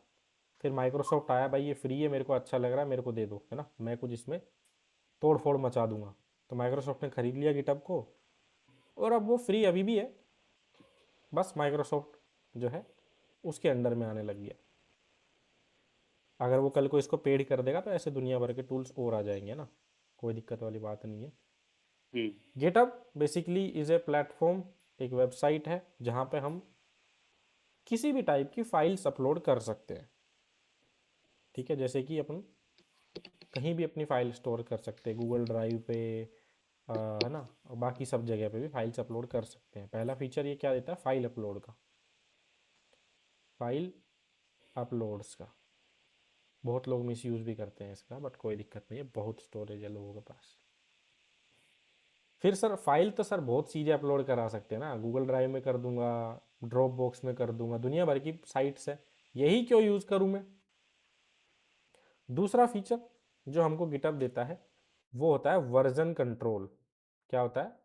फिर माइक्रोसॉफ्ट आया, भाई ये फ्री है, मेरे को अच्छा लग रहा है, मेरे को दे दो, है ना, मैं कुछ इसमें तोड़ फोड़ मचा दूंगा। तो माइक्रोसॉफ्ट ने खरीद लिया गिटहब को, और अब वो फ्री अभी भी है, बस माइक्रोसॉफ्ट जो है उसके अंडर में आने लग गया। अगर वो कल को इसको पेड कर देगा तो ऐसे दुनिया भर के टूल्स और आ जाएंगे ना, कोई दिक्कत वाली बात नहीं है। Hmm, GitHub basically is a platform, एक वेबसाइट है जहाँ पे हम किसी भी टाइप की फाइल्स अपलोड कर सकते हैं। ठीक है, जैसे कि अपन कहीं भी अपनी फाइल स्टोर कर सकते हैं, गूगल ड्राइव पे, है ना, और बाकी सब जगह पे भी फाइल्स अपलोड कर सकते हैं। पहला फीचर ये क्या देता है, फाइल अपलोड का, फाइल अपलोड्स का। बहुत लोग मिसयूज़ भी करते हैं इसका, बट कोई दिक्कत नहीं है, बहुत स्टोरेज है लोगों के पास। फिर सर फाइल तो सर बहुत चीज़ें अपलोड करा सकते हैं ना, गूगल ड्राइव में कर दूंगा, ड्रॉप बॉक्स में कर दूंगा, दुनिया भर की साइट्स है, यही क्यों यूज़ करूँ मैं। दूसरा फीचर जो हमको गिटहब देता है वो होता है वर्जन कंट्रोल। क्या होता है?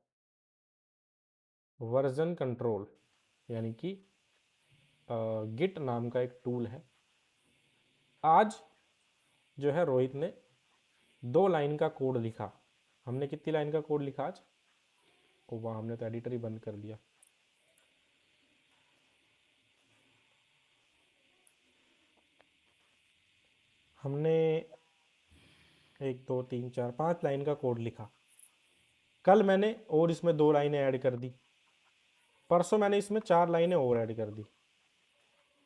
वर्जन कंट्रोल, यानी कि गिट नाम का एक टूल है। आज जो है रोहित ने 2 लाइन का कोड लिखा, हमने कितनी लाइन का कोड लिखा आज? ओ वाह, हमने तो एडिटर ही बंद कर दिया। हमने 1 2 3 4 5 लाइन का कोड लिखा, कल मैंने और इसमें 2 लाइनें ऐड कर दी, परसों मैंने इसमें 4 लाइनें और ऐड कर दी।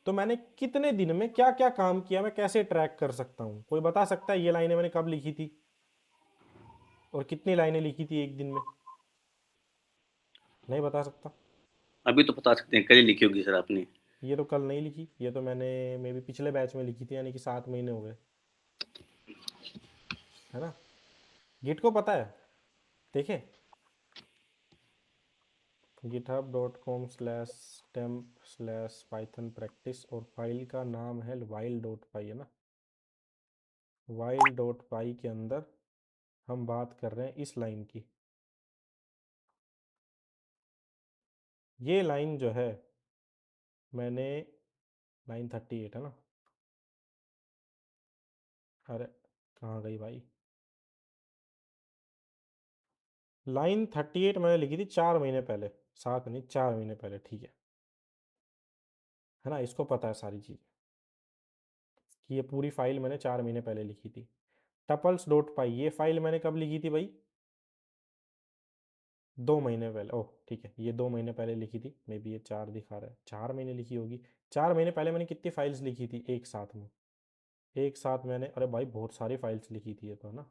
तो मैंने कितने दिन में क्या क्या काम किया, मैं कैसे ट्रैक कर सकता हूँ? कोई बता सकता है ये लाइनें मैंने कब लिखी थी और कितनी लाइनें लिखी थी एक दिन में? नहीं बता सकता। अभी तो बता सकते हैं, कल ही लिखी होगी सर आपने। ये तो कल नहीं लिखी, ये तो मैंने मे बी पिछले बैच में लिखी थी, यानी कि 7 महीने हो गए, है ना। गिट को पता है, देखें, github.com/temp/python practice, और फाइल का नाम है while.py, है ना। while.py के अंदर हम बात कर रहे हैं इस लाइन की। ये लाइन जो है मैंने लाइन 38 है ना। अरे कहाँ गई भाई, लाइन 38 मैंने लिखी थी 4 महीने पहले, 7 नहीं 4 महीने पहले, ठीक है ना। इसको पता है सारी चीज़ कि ये पूरी फाइल मैंने 4 महीने पहले लिखी थी। टपल्स डॉट पाई ये फाइल मैंने कब लिखी थी भाई, 2 महीने पहले। ओह ठीक है, ये 2 महीने पहले लिखी थी, मे बी ये 4 दिखा रहा है, 4 महीने लिखी होगी। 4 महीने पहले मैंने कितनी फाइल्स लिखी थी एक साथ में, एक साथ मैंने, अरे भाई बहुत सारी फाइल्स लिखी थी ये तो, है ना।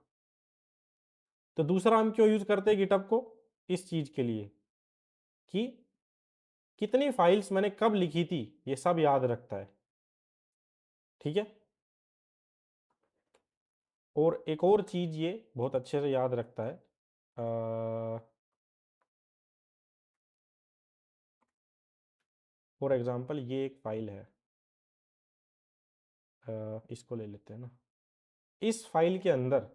तो दूसरा हम क्यों यूज़ करते हैं गिटहब को, इस चीज़ के लिए कि कितनी फाइल्स मैंने कब लिखी थी ये सब याद रखता है, ठीक है। और एक और चीज़ ये बहुत अच्छे से याद रखता है, फॉर एग्ज़ाम्पल ये एक फ़ाइल है, इसको ले लेते हैं ना। इस फाइल के अंदर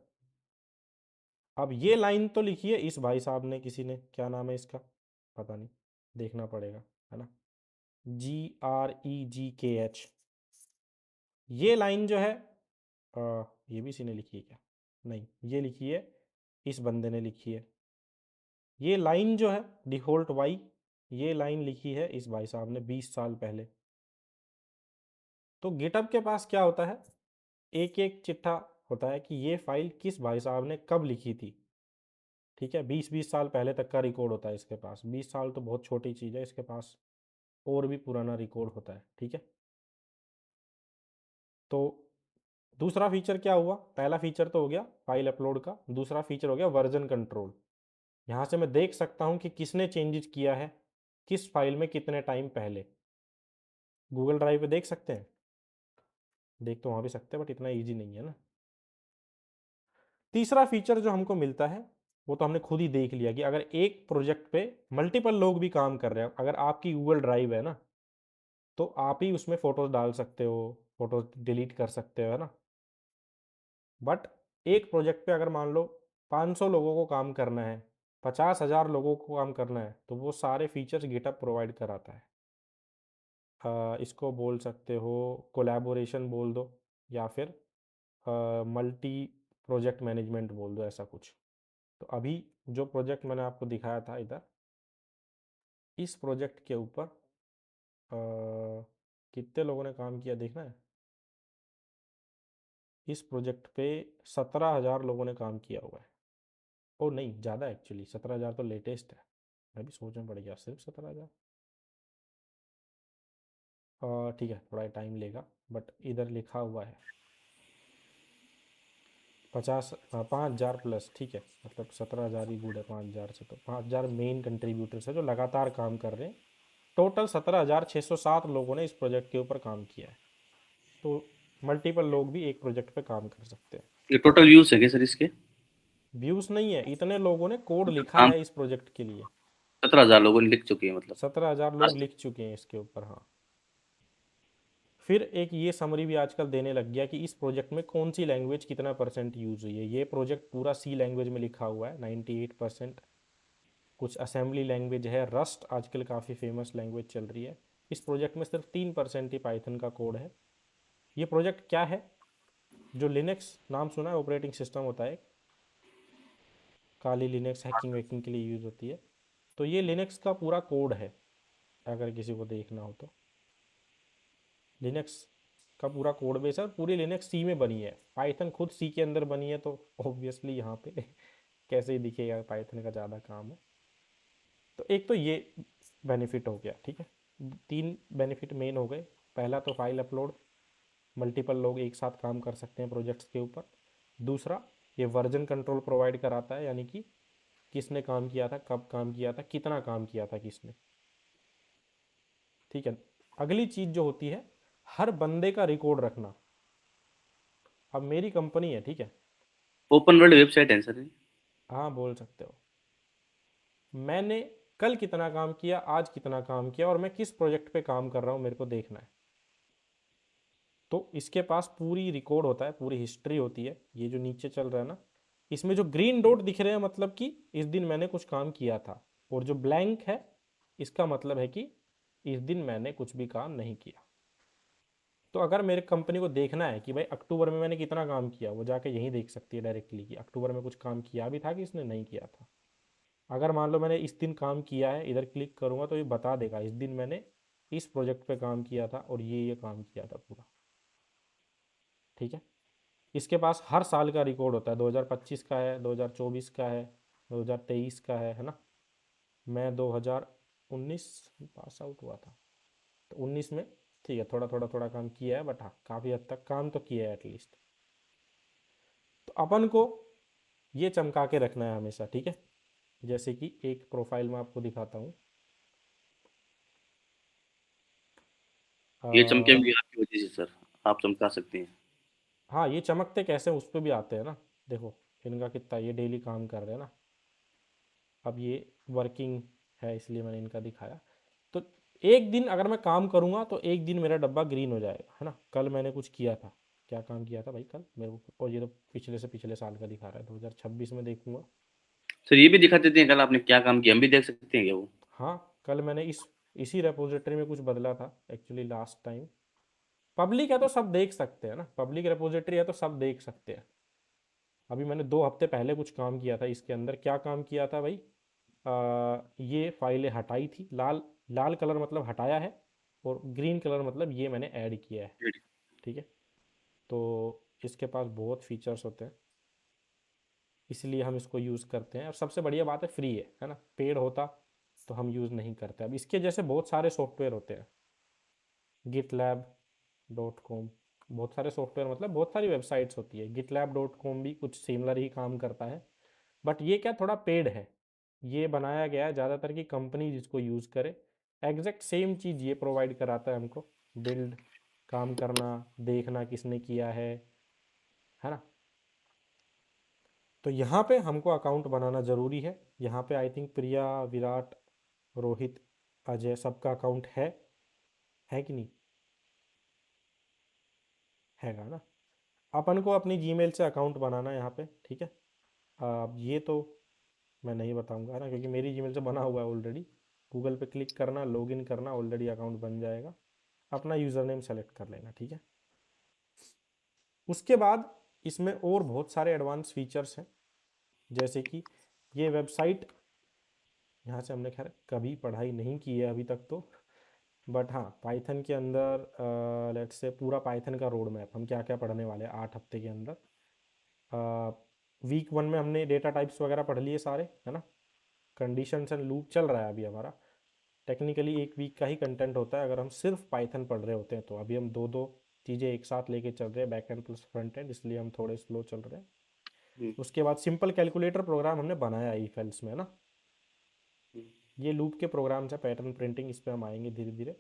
अब ये लाइन तो लिखी है इस भाई साहब ने, किसी ने, क्या नाम है इसका पता नहीं, देखना पड़ेगा, है ना, GREGKH। ये लाइन जो है ये भी इसी ने लिखी है क्या, नहीं ये लिखी है इस बंदे ने लिखी है। ये लाइन जो है डिफ़ॉल्ट वाई, ये लाइन लिखी है इस भाई साहब ने 20 साल पहले। तो गिटहब के पास क्या होता है, एक एक चिट्ठा होता है कि ये फाइल किस भाई साहब ने कब लिखी थी, ठीक है। 20-20 साल पहले तक का रिकॉर्ड होता है इसके पास। 20 साल तो बहुत छोटी चीज़ है, इसके पास और भी पुराना रिकॉर्ड होता है, ठीक है। तो दूसरा फीचर क्या हुआ, पहला फीचर तो हो गया फाइल अपलोड का, दूसरा फीचर हो गया वर्जन कंट्रोल। यहाँ से मैं देख सकता हूँ कि किसने चेंजेस किया है किस फाइल में कितने टाइम पहले। गूगल ड्राइव पे देख सकते हैं, देख तो वहाँ भी सकते हैं बट इतना ईजी नहीं है ना। तीसरा फीचर जो हमको मिलता है वो तो हमने खुद ही देख लिया कि अगर एक प्रोजेक्ट पे मल्टीपल लोग भी काम कर रहे हैं, अगर आपकी गूगल ड्राइव है ना तो आप ही उसमें फ़ोटोज़ डाल सकते हो, फ़ोटोज़ डिलीट कर सकते हो, है ना। बट एक प्रोजेक्ट पे अगर मान लो 500 लोगों को काम करना है, 50,000 लोगों को काम करना है, तो वो सारे फीचर्स गिटहब प्रोवाइड कराता है। इसको बोल सकते हो कोलैबोरेशन बोल दो, या फिर मल्टी प्रोजेक्ट मैनेजमेंट बोल दो, ऐसा कुछ। तो अभी जो प्रोजेक्ट मैंने आपको दिखाया था इधर, इस प्रोजेक्ट के ऊपर कितने लोगों ने काम किया देखना है। इस प्रोजेक्ट पे 17,000 लोगों ने काम किया हुआ है। ओ नहीं, ज़्यादा एक्चुअली, 17,000 तो लेटेस्ट है, मैं भी सोचना पड़ गया, सिर्फ 17,000। ठीक है, थोड़ा टाइम लेगा बट इधर लिखा हुआ है 5,000 प्लस, ठीक है। मतलब 17,000 ही गुड है 5,000 से, तो 5,000 मेन कंट्रीब्यूटर्स है जो लगातार काम कर रहे हैं। टोटल 17,607 लोगों ने इस प्रोजेक्ट के ऊपर काम किया है। तो मल्टीपल लोग भी एक प्रोजेक्ट पे काम कर सकते हैं। ये टोटल व्यूज है क्या सर इसके? व्यूज़ नहीं है, इतने लोगों ने कोड लिखा काम है इस प्रोजेक्ट के लिए। 17,000 लोगों ने लिख चुके हैं मतलब। 17,000 लोग लिख चुके हैं इसके ऊपर, हाँ। फिर एक ये समरी भी आजकल देने लग गया कि इस प्रोजेक्ट में कौन सी लैंग्वेज कितना % यूज़ हुई है। ये प्रोजेक्ट पूरा सी लैंग्वेज में लिखा हुआ है 98%। कुछ असेंबली लैंग्वेज है, रस्ट आजकल काफ़ी फेमस लैंग्वेज चल रही है। इस प्रोजेक्ट में सिर्फ 3% ही पाइथन का कोड है। ये प्रोजेक्ट क्या है, जो लिनक्स नाम सुना है, ऑपरेटिंग सिस्टम होता है, काली लिनक्स हैकिंग वैकिंग के लिए यूज़ होती है। तो ये लिनक्स का पूरा कोड है, अगर किसी को देखना हो तो। लिनक्स का पूरा कोड बेस है, पूरी लिनक्स सी में बनी है। पाइथन खुद सी के अंदर बनी है, तो ऑब्वियसली यहाँ पे कैसे ही दिखेगा, पाइथन का ज़्यादा काम है। तो एक तो ये बेनिफिट हो गया, ठीक है। 3 बेनिफिट मेन हो गए। पहला तो फाइल अपलोड, मल्टीपल लोग एक साथ काम कर सकते हैं प्रोजेक्ट्स के ऊपर। दूसरा, ये वर्जन कंट्रोल प्रोवाइड कराता है, यानी कि किसने काम किया था, कब काम किया था, कितना काम किया था किसने, ठीक है। अगली चीज़ जो होती है, हर बंदे का रिकॉर्ड रखना। अब मेरी कंपनी है, ठीक है, ओपन वर्ल्ड वेबसाइट है सर ये? हाँ बोल सकते हो। मैंने कल कितना काम किया, आज कितना काम किया, और मैं किस प्रोजेक्ट पे काम कर रहा हूँ, मेरे को देखना है। तो इसके पास पूरी रिकॉर्ड होता है, पूरी हिस्ट्री होती है। ये जो नीचे चल रहा है ना, इसमें जो ग्रीन डॉट दिख रहे हैं मतलब कि इस दिन मैंने कुछ काम किया था, और जो ब्लैंक है इसका मतलब है कि इस दिन मैंने कुछ भी काम नहीं किया। तो अगर मेरे कंपनी को देखना है कि भाई अक्टूबर में मैंने कितना काम किया, वो जाके यहीं देख सकती है डायरेक्टली कि अक्टूबर में कुछ काम किया भी था कि इसने नहीं किया था। अगर मान लो मैंने इस दिन काम किया है, इधर क्लिक करूँगा तो ये बता देगा इस दिन मैंने इस प्रोजेक्ट पे काम किया था और ये काम किया था पूरा। ठीक है, इसके पास हर साल का रिकॉर्ड होता है, 2025 का है, 2024 का है, 2023 का है ना। मैं 2019 पास आउट हुआ था, तो 19 में ठीक है, थोड़ा थोड़ा थोड़ा काम किया है, बट हाँ काफ़ी हद तक काम तो किया है एटलीस्ट। तो अपन को ये चमका के रखना है हमेशा, ठीक है। जैसे कि एक प्रोफाइल में आपको दिखाता हूँ। ये चमके अ, भी आपकी वजह से सर, आप चमका सकते हैं। हाँ, ये चमकते कैसे हैं उस पर भी आते हैं ना। देखो इनका कितना, ये डेली काम कर रहे हैं ना। अब ये वर्किंग है इसलिए मैंने इनका दिखाया। तो एक दिन अगर मैं काम करूँगा तो एक दिन मेरा डब्बा ग्रीन हो जाएगा, है ना। कल मैंने कुछ किया था, क्या काम किया था भाई कल मेरे को, और ये तो पिछले से पिछले साल का दिखा रहा है, 2026 में देखूंगा। सर ये भी दिखा देते हैं कल आपने क्या काम किया, हम भी देख सकते हैं क्या वो? हाँ, कल मैंने इसी रेपोजिटरी में कुछ बदला था एक्चुअली लास्ट टाइम। पब्लिक है तो सब देख सकते हैं ना, पब्लिक रेपोजिटरी है तो सब देख सकते हैं। अभी मैंने 2 हफ्ते पहले कुछ काम किया था इसके अंदर। क्या काम किया था भाई, ये फाइलें हटाई थी। लाल लाल कलर मतलब हटाया है, और ग्रीन कलर मतलब ये मैंने ऐड किया है। ठीक है, तो इसके पास बहुत फीचर्स होते हैं, इसलिए हम इसको यूज़ करते हैं। और सबसे बढ़िया बात है फ्री है ना। पेड होता तो हम यूज़ नहीं करते। अब इसके जैसे बहुत सारे सॉफ्टवेयर होते हैं, gitlab.com, बहुत सारे सॉफ्टवेयर मतलब बहुत सारी वेबसाइट्स होती है। gitlab.com भी कुछ सिमिलर ही काम करता है, बट ये क्या थोड़ा पेड है। ये बनाया गया है ज़्यादातर की कंपनी जिसको यूज़ करे, एग्जैक्ट सेम चीज़ ये प्रोवाइड कराता है हमको। बिल्ड, काम करना, देखना किसने किया है ना। तो यहाँ पे हमको अकाउंट बनाना ज़रूरी है। यहाँ पे आई थिंक प्रिया, विराट, रोहित, अजय सबका अकाउंट है कि नहीं, हैगा ना। अपन को अपनी जीमेल से अकाउंट बनाना है यहाँ पे, ठीक है। अब ये तो मैं नहीं बताऊंगा ना, क्योंकि मेरी जीमेल से बना हुआ है ऑलरेडी। गूगल पे क्लिक करना, लॉगिन करना, ऑलरेडी अकाउंट बन जाएगा। अपना यूज़र नेम सेलेक्ट कर लेना, ठीक है। उसके बाद इसमें और बहुत सारे एडवांस फीचर्स हैं, जैसे कि ये वेबसाइट, यहाँ से हमने खैर कभी पढ़ाई नहीं की है अभी तक तो, बट हाँ पाइथन के अंदर लेट्स से पूरा पाइथन का रोड मैप हम क्या क्या पढ़ने वाले हैं 8 हफ्ते के अंदर। वीक 1 में हमने डेटा टाइप्स वगैरह पढ़ लिए सारे, है ना। कंडीशंस एंड लूप चल रहा है अभी हमारा। टेक्निकली 1 वीक का ही कंटेंट होता है अगर हम सिर्फ पाइथन पढ़ रहे होते हैं तो। अभी हम दो दो चीज़ें एक साथ लेके चल रहे हैं, back and plus front end, इसलिए हम थोड़े स्लो चल रहे हैं। हम्म, उसके बाद सिंपल कैलकुलेटर प्रोग्राम हमने बनाया इफ एल्स में, है ना। ये लूप के प्रोग्राम्स है, पैटर्न प्रिंटिंग, इस पर हम आएंगे धीरे धीरे।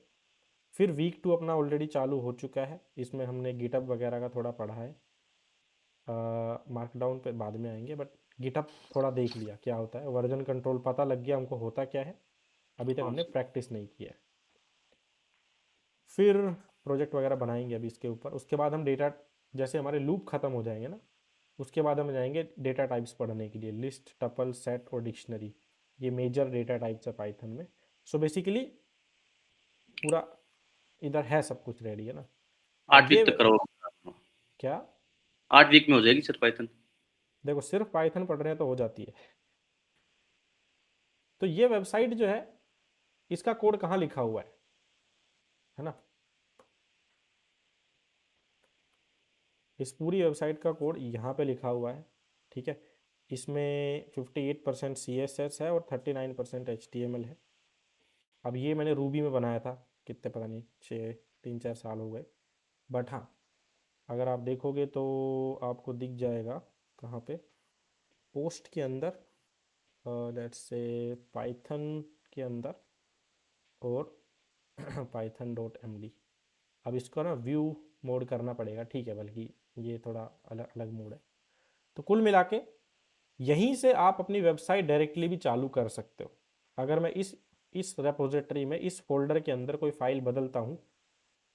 फिर वीक 2 अपना ऑलरेडी चालू हो चुका है, इसमें हमने गिटअप वगैरह का थोड़ा पढ़ा है। मार्कडाउन पे बाद में आएंगे, बट गिटअप थोड़ा देख लिया क्या होता है, वर्जन कंट्रोल पता लग गया हमको होता क्या है। अभी तक हाँ हमने सर। प्रैक्टिस नहीं किया है। फिर प्रोजेक्ट वगैरह बनाएंगे अभी इसके ऊपर। उसके बाद हम डेटा, जैसे हमारे लूप ख़त्म हो जाएंगे ना, उसके बाद हम जाएंगे डेटा टाइप्स पढ़ने के लिए। लिस्ट, टपल, सेट और डिक्शनरी, ये मेजर डेटा टाइप्स है पाइथन में। सो बेसिकली पूरा इधर है सब कुछ रेडी, है ना। अब 8 ये वीक तक करो। क्या, 8 वीक में हो जाएगी सर पाइथन। देखो सिर्फ पाइथन पढ़ रहे हैं तो हो जाती है। तो ये वेबसाइट जो है, इसका कोड कहाँ लिखा हुआ है ना। इस पूरी वेबसाइट का कोड यहाँ पे लिखा हुआ है, ठीक है। इसमें 58% CSS है और 39% HTML है। अब ये मैंने रूबी में बनाया था, कितने पता नहीं 3-4 साल हो गए। बट हाँ, अगर आप देखोगे तो आपको दिख जाएगा कहाँ पे, पोस्ट के अंदर, लेट्स से पाइथन के अंदर, और python.md। अब इसको ना व्यू मोड करना पड़ेगा, ठीक है, बल्कि ये थोड़ा अलग अलग मोड है। तो कुल मिला के यहीं से आप अपनी वेबसाइट डायरेक्टली भी चालू कर सकते हो। अगर मैं इस रेपोजिटरी में इस फोल्डर के अंदर कोई फाइल बदलता हूँ,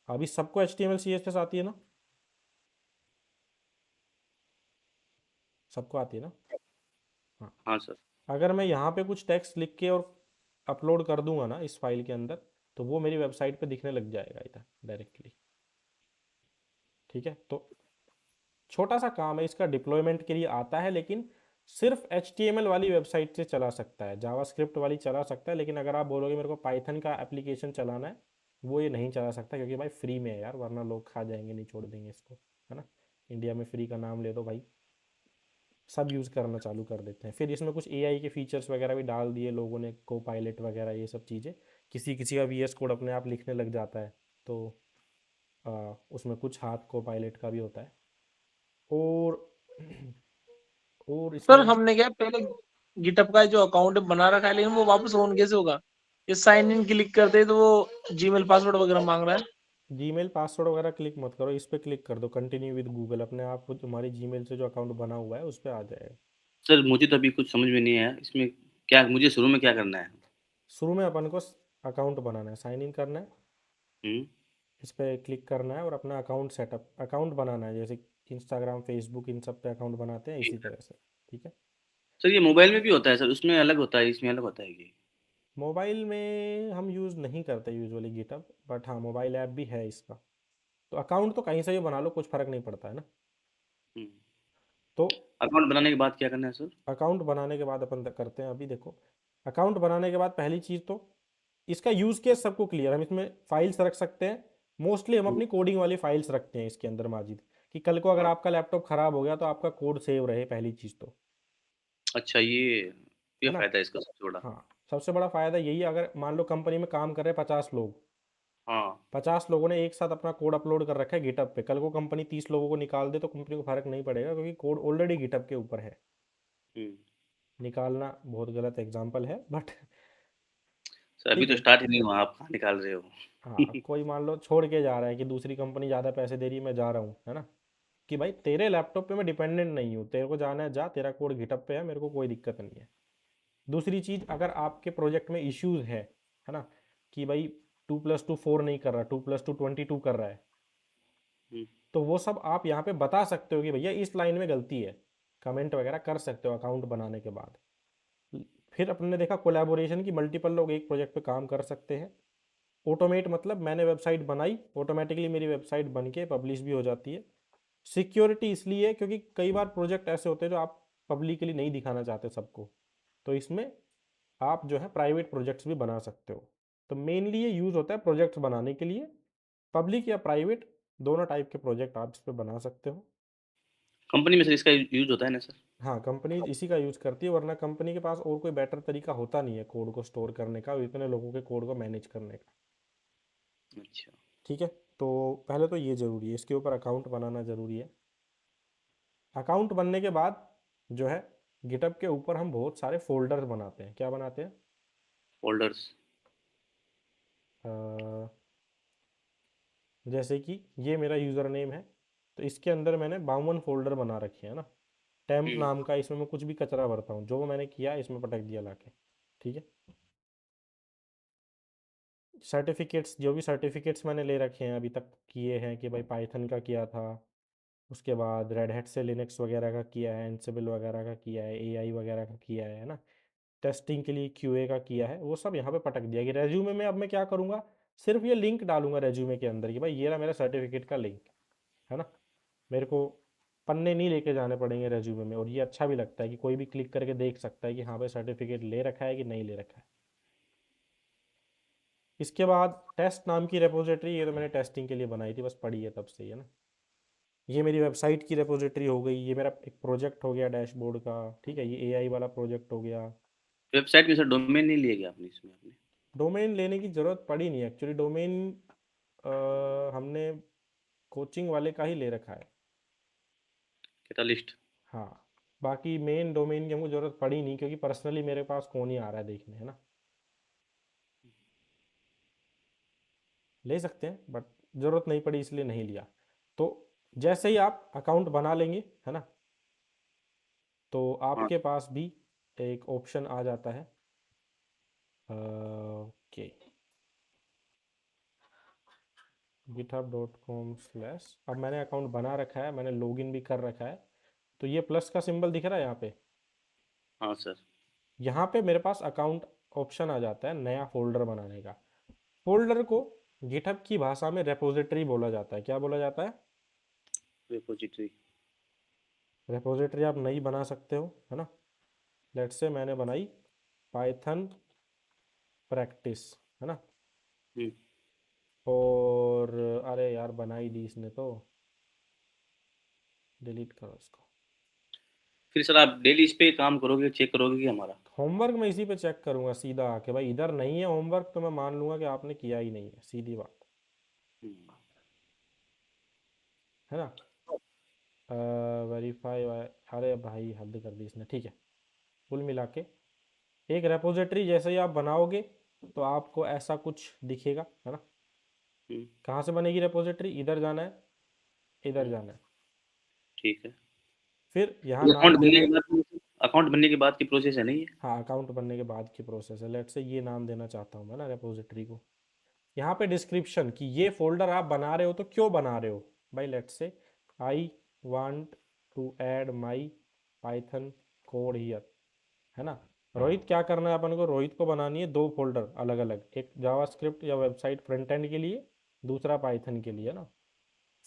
अभी सबको HTML CSS आती है ना, सबको आती है ना। हाँ, हाँ सर। अगर मैं यहाँ पे कुछ टेक्स्ट लिख के और अपलोड कर दूंगा ना इस फाइल के अंदर, तो वो मेरी वेबसाइट पे दिखने लग जाएगा इधर डायरेक्टली। ठीक है, तो छोटा सा काम है, इसका डिप्लॉयमेंट के लिए आता है, लेकिन सिर्फ HTML वाली वेबसाइट से चला सकता है, जावास्क्रिप्ट वाली चला सकता है, लेकिन अगर आप बोलोगे मेरे को पाइथन का एप्लीकेशन चलाना है, वो ये नहीं चला सकता, क्योंकि भाई फ्री में है यार, वरना लोग खा जाएंगे, नहीं छोड़ देंगे इसको, है ना। इंडिया में फ्री का नाम ले दो भाई, सब यूज़ करना चालू कर देते हैं। फिर इसमें कुछ AI के फीचर्स वगैरह भी डाल दिए लोगों ने, को पायलट वगैरह ये सब चीज़ें, किसी किसी का VS कोड अपने आप लिखने लग जाता है, तो उसमें कुछ हाथ को पायलट का भी होता है। और और सर इसमें हमने क्या पहले गिटअप का जो अकाउंट बना रखा है, लेकिन वो वापस ऑन कैसे होगा? ये साइन इन क्लिक करते तो वो जीमेल पासवर्ड वगैरह मांग रहा है। जीमेल पासवर्ड वगैरह क्लिक मत करो, इस पर क्लिक कर दो कंटिन्यू विद गूगल, अपने आप वो तुम्हारी जीमेल से जो अकाउंट बना हुआ है उस पर आ जाएगा। सर मुझे तो अभी कुछ समझ में नहीं आया इसमें, क्या मुझे शुरू में क्या करना है? शुरू में अपन को अकाउंट बनाना है, साइन इन करना है, हम्म। इस पर क्लिक करना है और अपना अकाउंट सेटअप अकाउंट बनाना है, जैसे इंस्टाग्राम फेसबुक इन सब पे अकाउंट बनाते हैं ठीक इसी है। तरह से। ठीक है, सर ये मोबाइल में भी होता है सर, उसमें अलग होता है, इसमें अलग होता है ये? मोबाइल में हम यूज़ नहीं करते यूजुअली गिटअप, बट हाँ मोबाइल ऐप भी है इसका, तो अकाउंट तो कहीं से भी बना लो, कुछ फ़र्क नहीं पड़ता है ना। हम्म। तो अकाउंट बनाने के बाद क्या करना है सर? अकाउंट बनाने के बाद अपन करते हैं, अभी देखो, अकाउंट बनाने के बाद पहली चीज़ तो इसका यूज़ केस सबको क्लियर, हम इसमें फाइल्स रख सकते हैं, मोस्टली हम हम्म, अपनी कोडिंग वाली फाइल्स रखते हैं इसके अंदर माजिद, कि कल को अगर हाँ। आपका लैपटॉप ख़राब हो गया तो आपका कोड सेव रहे, पहली चीज़ तो, अच्छा, ये है ना। फायदा है इसका सबसे बड़ा। हाँ, सबसे बड़ा फ़ायदा यही है, अगर मान लो कंपनी में काम कर रहे हैं 50 लोग, हाँ। 50 लोगों ने एक साथ अपना कोड अपलोड कर रखा है गिटअप पे, कल को कंपनी 30 लोगों को निकाल दे तो कंपनी को फ़र्क नहीं पड़ेगा, क्योंकि कोड ऑलरेडी गिटअप के ऊपर है। हम्म। निकालना बहुत गलत एग्जाम्पल है, बट सर अभी ठीक तो है। स्टार्ट ही नहीं हुआ, आप कहाँ निकाल रहे हो? हाँ, अब कोई मान लो छोड़ के जा रहा है कि दूसरी कंपनी ज़्यादा पैसे दे रही है, मैं जा रहा हूँ, है ना, कि भाई तेरे लैपटॉप पे मैं डिपेंडेंट नहीं हूँ, तेरे को जाना है जा, तेरा कोड गिटअप पे है, मेरे को कोई दिक्कत नहीं है। दूसरी चीज़, अगर आपके प्रोजेक्ट में इश्यूज है ना, कि भाई 2+2 4 नहीं कर रहा, 2+2 22 कर रहा है, हम्म, तो वो सब आप यहाँ पे बता सकते हो कि भैया इस लाइन में गलती है, कमेंट वगैरह कर सकते हो अकाउंट बनाने के बाद। फिर अपने ने देखा कोलैबोरेशन की, मल्टीपल लोग एक प्रोजेक्ट पे काम कर सकते हैं। ऑटोमेट मतलब मैंने वेबसाइट बनाई, ऑटोमेटिकली मेरी वेबसाइट बन के पब्लिश भी हो जाती है। सिक्योरिटी इसलिए क्योंकि कई बार प्रोजेक्ट ऐसे होते हैं जो आप पब्लिकली नहीं दिखाना चाहते सबको, तो इसमें आप जो है प्राइवेट प्रोजेक्ट्स भी बना सकते हो। तो मेनली ये यूज़ होता है प्रोजेक्ट्स बनाने के लिए, पब्लिक या प्राइवेट दोनों टाइप के प्रोजेक्ट आप इस पर बना सकते हो। कंपनी में सर इसका यूज होता है ना सर? हाँ, कंपनी इसी का यूज़ करती है, वरना कंपनी के पास और कोई बेटर तरीका होता नहीं है कोड को स्टोर करने का और इतने लोगों के कोड को मैनेज करने का। अच्छा। ठीक है, तो पहले तो ये ज़रूरी है, इसके ऊपर अकाउंट बनाना ज़रूरी है। अकाउंट बनने के बाद जो है गिटअप के ऊपर हम बहुत सारे फोल्डर्स बनाते हैं, क्या बनाते हैं, फोल्डर्स। अ, जैसे कि ये मेरा यूज़र नेम है, तो इसके अंदर मैंने 52 फोल्डर बना रखे हैं ना, टेम्प हम्म। नाम का, इसमें मैं कुछ भी कचरा भरता हूँ, जो मैंने किया इसमें पटक दिया लाके। ठीक है, सर्टिफिकेट्स, जो भी सर्टिफिकेट्स मैंने ले रखे हैं अभी तक किए हैं, कि भाई पाइथन का किया था, उसके बाद रेड हैट से लिनक्स वगैरह का किया है, एंसिबल वगैरह का किया है, AI वगैरह का किया है ना, टेस्टिंग के लिए QA का किया है, वो सब यहाँ पे पटक दिया कि रेज्यूमे में अब मैं क्या करूँगा, सिर्फ ये लिंक डालूंगा रेज्यूमे के अंदर कि भाई ये रहा मेरा सर्टिफिकेट का लिंक, है ना। मेरे को पन्ने नहीं लेके जाने पड़ेंगे रेज्यूमे में, और ये अच्छा भी लगता है कि कोई भी क्लिक करके देख सकता है कि हाँ भाई सर्टिफिकेट ले रखा है कि नहीं ले रखा है। इसके बाद टेस्ट नाम की रेपोजिटरी, ये तो मैंने टेस्टिंग के लिए बनाई थी, बस पड़ी है तब से, है ना। ये मेरी वेबसाइट की रेपोजिटरी हो गई, ये मेरा एक प्रोजेक्ट हो गया डैशबोर्ड का, ठीक है, ये AI वाला प्रोजेक्ट हो गया। वेबसाइट में सर डोमेन नहीं लिया गया आपने इसमें आपने? डोमेन लेने की ज़रूरत पड़ी नहीं एक्चुअली, डोमेन हमने कोचिंग वाले का ही ले रखा है। कैटालिस्ट। हाँ, बाकी मेन डोमेन की हमको ज़रूरत पड़ी नहीं, क्योंकि पर्सनली मेरे पास कौन ही आ रहा है देखने, है ना। ले सकते हैं बट ज़रूरत नहीं पड़ी इसलिए नहीं लिया। तो जैसे ही आप अकाउंट बना लेंगे, है ना, तो हाँ। आपके पास भी एक ऑप्शन आ जाता है, ओके, github.com/, अब मैंने अकाउंट बना रखा है, मैंने लॉगिन भी कर रखा है, तो ये प्लस का सिंबल दिख रहा है यहाँ पे, हाँ सर। यहाँ पे मेरे पास अकाउंट ऑप्शन आ जाता है नया फोल्डर बनाने का। फोल्डर को गिटहब की भाषा में रेपोजिटरी बोला जाता है, क्या बोला जाता है, रिपोजिटरी। रेपोजिटरी आप नई बना सकते हो, है ना। लेट्स से मैंने बनाई पाइथन प्रैक्टिस, है ना। हम्म, और अरे यार बनाई दी इसने तो, डिलीट करो इसको। फिर सर आप डेली इस पे काम करोगे, चेक करोगे कि हमारा? होमवर्क मैं इसी पे चेक करूंगा सीधा आके, भाई इधर नहीं है होमवर्क तो मैं मान लूंगा कि आपने किया ही नहीं है, सीधी बात, हम्म, है ना। वेरीफाई, अरे भाई हद कर दी इसने, ठीक है। कुल मिला के एक रेपोजिटरी जैसे ही आप बनाओगे तो आपको ऐसा कुछ दिखेगा, है ना। हम्म, कहाँ से बनेगी रेपोजिटरी, इधर जाना है, इधर हम्म, जाना है, ठीक है। फिर यहाँ अकाउंट नाम बनने देना के है। बाद, अकाउंट बनने के बाद की प्रोसेस है नहीं है? हाँ अकाउंट बनने के बाद की प्रोसेस है। लेट से ये नाम देना चाहता हूँ मैं ना रेपोजिटरी को। यहाँ पे डिस्क्रिप्शन कि ये फोल्डर आप बना रहे हो तो क्यों बना रहे हो, भाई let's say I want to add my Python code here, है ना। रोहित क्या करना है अपन को, रोहित को बनानी है दो फोल्डर अलग अलग, एक जावास्क्रिप्ट या वेबसाइट फ्रंट एंड के लिए, दूसरा पाइथन के लिए, है ना।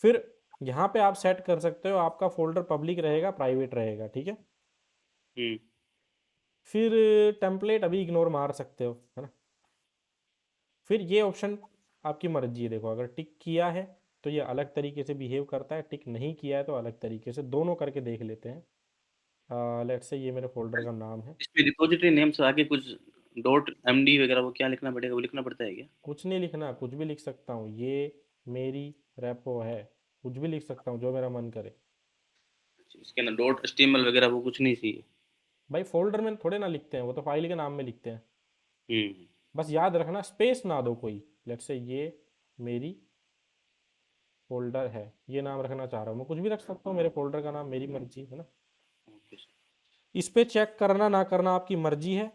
फिर यहाँ पे आप सेट कर सकते हो आपका फोल्डर पब्लिक रहेगा प्राइवेट रहेगा, ठीक है। हम्म, फिर टेम्पलेट अभी इग्नोर मार सकते हो, है ना। फिर ये ऑप्शन आपकी मर्जी है, देखो अगर टिक किया है तो ये अलग तरीके से बिहेव करता है, टिक नहीं किया है तो अलग तरीके से, दोनों करके देख लेते हैं। लेट्स से ये मेरे फोल्डर का नाम है। इसमें रिपोजिटरी नेम से आगे कुछ डॉट एमडी वगैरह वो क्या लिखना पड़ेगा, वो लिखना पड़ता है क्या? कुछ नहीं लिखना, कुछ भी लिख सकता हूँ, ये मेरी रेपो है, कुछ भी लिख सकता हूँ जो मेरा मन करे। इसके ना डॉट एचटीएमएल वगैरह वो कुछ नहीं चाहिए? भाई फोल्डर में थोड़े ना लिखते हैं, वो तो फाइल के नाम में लिखते हैं। हम्म, बस याद रखना स्पेस ना दो कोई। लेट्स से ये मेरी फोल्डर है, ये नाम रखना चाह रहा हूँ मैं, कुछ भी रख सकता हूँ, मेरे फोल्डर का नाम मेरी मर्जी, है ना। Okay sir. इस पे चेक करना ना करना आपकी मर्जी है।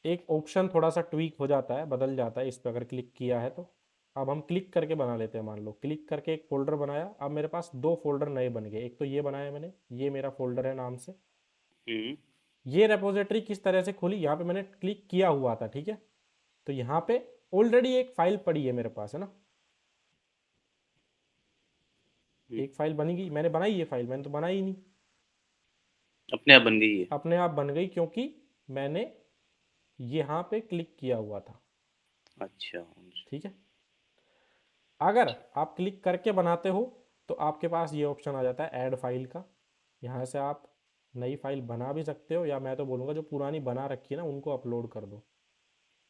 एक ऑप्शन थोड़ा सा ट्वीक हो जाता है, बदल जाता है इस पे अगर क्लिक किया है तो। अब हम क्लिक करके बना लेते हैं, मान लो क्लिक करके एक फोल्डर बनाया, अब मेरे पास दो फोल्डर नए बन गए, एक तो ये बनाया मैंने, ये मेरा फोल्डर है नाम से। हम्म, ये रेपोजिटरी किस तरह से खुली, यहाँ पे मैंने क्लिक किया हुआ था, ठीक है। तो यहाँ पे ऑलरेडी एक फाइल पड़ी है मेरे पास, है ना। हम्म, एक फाइल बनी गई, मैंने बनाई ये फाइल, मैंने तो बनाई ही नहीं, अपने आप बन गई है? अपने आप बन गई क्योंकि मैंने यहाँ पे क्लिक किया हुआ था, अच्छा। ठीक है। अगर आप क्लिक करके बनाते हो तो आपके पास ये ऑप्शन आ जाता है ऐड फाइल का, यहाँ से आप नई फाइल बना भी सकते हो, या मैं तो बोलूँगा जो पुरानी बना रखी है ना उनको अपलोड कर दो।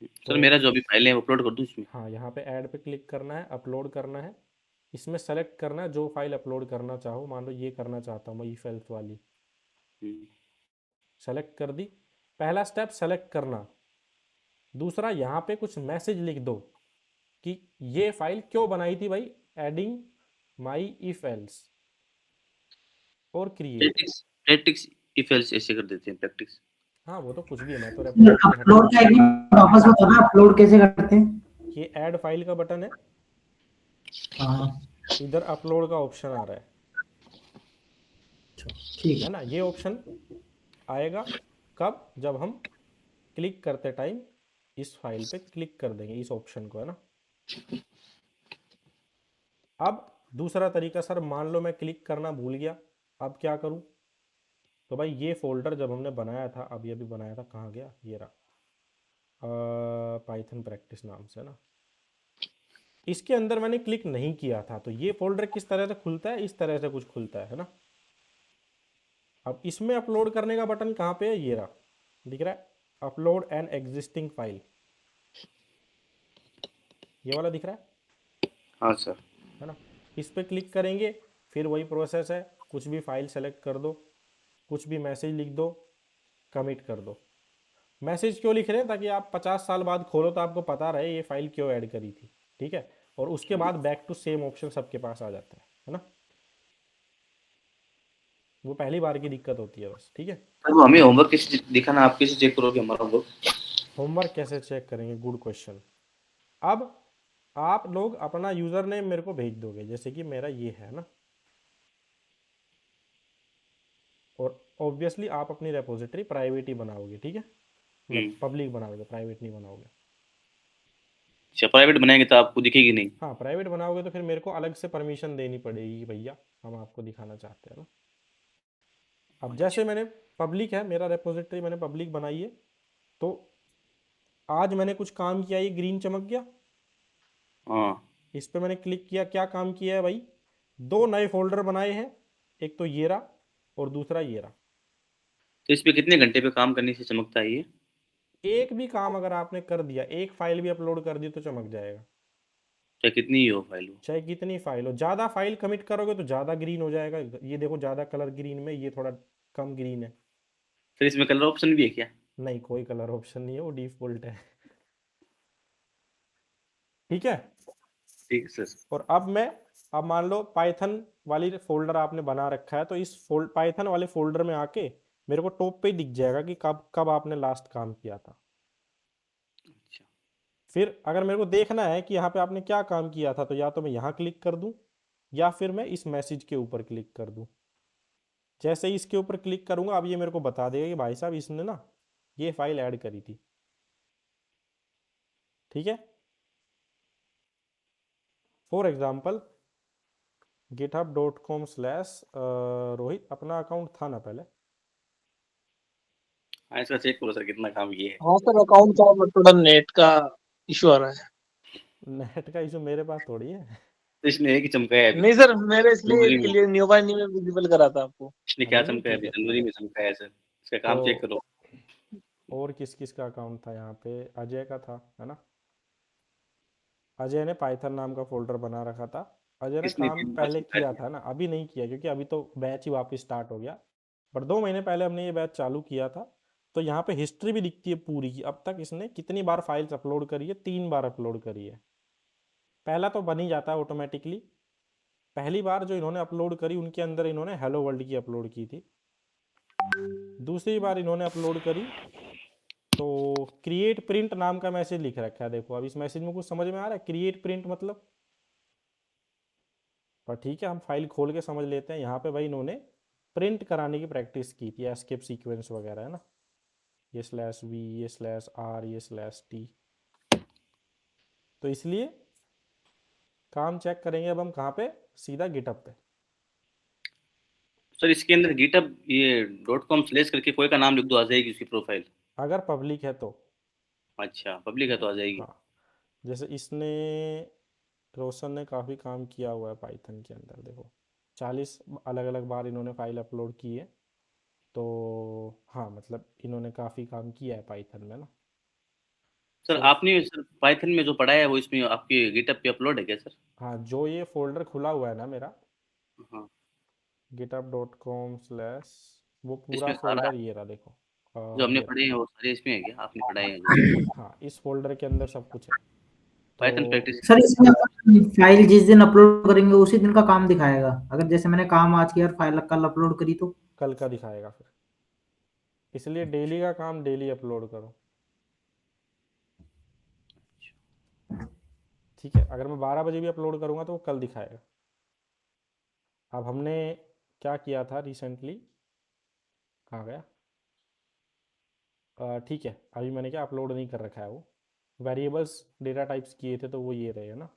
सर तो मेरा जो अभी फाइल है वो अपलोड कर दूँ इसमें? हाँ यहाँ पे ऐड पे क्लिक करना है, अपलोड करना है, इसमें सेलेक्ट करना है जो फाइल अपलोड करना चाहो, मान लो ये करना चाहता हूँ मैं, ई फाइल्स वाली, हम्म, सेलेक्ट कर दी। पहला स्टेप सेलेक्ट करना। दूसरा यहाँ पे कुछ मैसेज लिख दो कि ये फाइल क्यों बनाई थी भाई, एडिंग माई इफ एल्स और create. Practice, practice if else ऐसे कर देते हैं, प्रैक्टिस। हाँ वो तो कुछ भी है, मैं तो सर रेपोजिटरी हटा अपलोड रहा का एक बार वापस बताना, अपलोड कैसे करते हैं? हूँ। ये ऐड फाइल का बटन है, हाँ इधर अपलोड का ऑप्शन आ रहा ठीक है है। ना। ये ऑप्शन आएगा कब, जब हम क्लिक करते टाइम इस फाइल पे क्लिक कर देंगे इस ऑप्शन को, है ना। अब दूसरा तरीका, सर मान लो मैं क्लिक करना भूल गया, अब क्या करूं। तो भाई ये फोल्डर जब हमने बनाया था, अभी अभी बनाया था, कहाँ गया, ये रहा, पाइथन प्रैक्टिस नाम से ना, इसके अंदर मैंने क्लिक नहीं किया था, तो ये फोल्डर किस तरह से खुलता है, इस तरह से कुछ खुलता है ना। अब इसमें अपलोड करने का बटन कहाँ पे है, ये रहा, दिख रहा है, अपलोड एन एग्जिस्टिंग फाइल, ये वाला दिख रहा हाँ सर। है ना। इस पे क्लिक करेंगे, फिर वही प्रोसेस है, कुछ भी फाइल सेलेक्ट कर दो, कुछ भी मैसेज लिख दो, कमिट कर दो। मैसेज क्यों लिख रहे हैं, ताकि आप 50 साल बाद खोलो तो आपको पता रहे ये फाइल क्यों ऐड करी थी, ठीक है। और उसके बाद बैक टू सेम ऑप्शन सबके पास आ जाता है ना। वो पहली बार की दिक्कत होती है बस, ठीक है। सर वो हमें होमवर्क कैसे दिखाना, आप कैसे चेक करोगे हमारा होमवर्क? होमवर्क कैसे चेक करेंगे, गुड क्वेश्चन। अब आप लोग अपना यूज़र नेम मेरे को भेज दोगे, जैसे कि मेरा ये है ना, और ऑब्वियसली आप अपनी रेपोजिटरी प्राइवेट ही बनाओगे, ठीक है, मतलब पब्लिक बनाओगे, प्राइवेट नहीं बनाओगे। अच्छा, प्राइवेट बनाएंगे तो आपको दिखेगी नहीं? हाँ प्राइवेट बनाओगे तो फिर मेरे को अलग से परमिशन देनी पड़ेगी भैया, हम आपको दिखाना चाहते हैं ना। अब जैसे मैंने पब्लिक है मेरा रेपोजिटरी, मैंने पब्लिक बनाई है, तो आज मैंने कुछ काम किया, ये ग्रीन चमक गया। हाँ। इस पे मैंने क्लिक किया, क्या काम किया है भाई, 2 नए फोल्डर बनाए हैं, एक तो ये रहा और दूसरा ये रहा। तो इस पे कितने घंटे पे काम करने से चमकता है ये? एक भी काम अगर आपने कर दिया, एक फाइल भी अपलोड कर दी तो चमक जाएगा, चाहे कितनी ही हो फाइल हो। चाहे कितनी फाइल हो। ज़्यादा फाइल कमिट करोगे तो ज़्यादा ग्रीन हो जाएगा। ये देखो ज़्यादा कलर ग्रीन में, ये थोड़ा कम ग्रीन है। सर इसमें कलर ऑप्शन भी है क्या? नहीं, कोई कलर ऑप्शन नहीं है, वो डिफ़ॉल्ट है। ठीक है। ठीक है सर। और अब मान लो पाइथन वाली फोल्डर आपने बना रखा है, तो इस पाइथन वाले फोल्डर में आके मेरे को टॉप पे ही दिख जाएगा कि कब कब आपने लास्ट काम किया था। अच्छा। फिर अगर मेरे को देखना है कि यहाँ पे आपने क्या काम किया था, तो या तो मैं यहाँ क्लिक कर दूँ या फिर मैं इस मैसेज के ऊपर क्लिक कर दूँ। जैसे ही इसके ऊपर क्लिक करूँगा, अब ये मेरे को बता देगा कि भाई साहब इसने ना ये फाइल ऐड करी थी। ठीक है। फॉर एग्जाम्पल github.com/रोहित, अपना अकाउंट था ना पहले? हाँ इसका चेक करो सर कितना काम किए है। हाँ सर अकाउंट का बट थोड़ा नेट का इशू आ रहा है। नेट का इशू मेरे पास थोड़ी है। तो इसने एक ही चमकाया है अभी नहीं सर मेरे इसलिए जनवरी में। क्लियर न्यू बाय न्यू में विजिबल करा था आपको। इसने क्या नहीं नहीं, चमकाया ठीक अभी है। जनवरी में चमकाया है सर, इसका तो काम चेक करो। और किस किस का अकाउंट था यहाँ पे? अजय का था, है ना? अजय ने पाइथन नाम का फोल्डर बना रखा था। अजय ने किसने काम दिन बाद पहले चमकाया किया था? था ना, अभी नहीं किया क्योंकि अभी तो बैच ही वापस स्टार्ट हो गया। बट 2 महीने पहले हमने ये बैच चालू किया था। तो यहाँ पे हिस्ट्री भी दिखती है पूरी की, अब तक इसने कितनी बार फाइल्स अपलोड करी है। 3 बार अपलोड करी है। पहला तो बन ही जाता है ऑटोमेटिकली। पहली बार जो इन्होंने अपलोड करी, उनके अंदर इन्होंने हेलो वर्ल्ड की अपलोड की थी। दूसरी बार इन्होंने अपलोड करी तो क्रिएट प्रिंट नाम का मैसेज लिख रखा है। देखो अब इस मैसेज में कुछ समझ में आ रहा है, क्रिएट प्रिंट मतलब? पर ठीक है, हम फाइल खोल के समझ लेते हैं। यहाँ पे भाई इन्होंने प्रिंट कराने की प्रैक्टिस की थी, एस्केप सीक्वेंस वगैरह, है ना? ये /v, ये /r, ये /t। तो इसलिए काम चेक करेंगे अब हम कहाँ पे, सीधा गिटअप पे। सर इसके अंदर गिटअप ये .com/ करके कोई का नाम लिख दो, आ जाएगी उसकी प्रोफाइल? अगर पब्लिक है तो। अच्छा पब्लिक है तो आ जाएगी। हाँ, जैसे इसने, रोशन ने काफ़ी काम किया हुआ है पाइथन के अंदर। देखो 40 अलग अलग बार इन्होंने फाइल अपलोड की है। तो हाँ, मतलब इन्होंने काफ़ी काम किया है पाइथन में ना। सर सिर्फ, आपने सर पाइथन में जो पढ़ा है वो इसमें आपके गिटअप पे अपलोड है क्या सर? हाँ, जो ये फोल्डर खुला हुआ है ना मेरा, हाँ github.com/ वो पूरा इसमें सारा फोल्डर ये रहा, देखो। जो हमने ये पढ़े हैं रहा। वो सारे इसमें है क्या, आपने पढ़ाए हैं जो? हाँ, इस फोल्डर के अंदर सब कुछ है। तो पाइथन प्रैक्टिस। सर इसमें अपन फाइल जिस दिन अपलोड करेंगे उसी दिन का काम दिखाएगा। अगर जैसे मैंने काम आज किया और फाइल कल अपलोड करी तो कल का दिखाएगा फिर। इसलिए डेली का काम डेली अपलोड करो। ठीक है, अगर मैं 12 बजे भी अपलोड करूँगा तो वो कल दिखाएगा। अब हमने क्या किया था रिसेंटली, कहाँ गया? ठीक है, अभी मैंने क्या अपलोड नहीं कर रखा है वो। वेरिएबल्स डेटा टाइप्स किए थे तो वो ये रहे, है ना?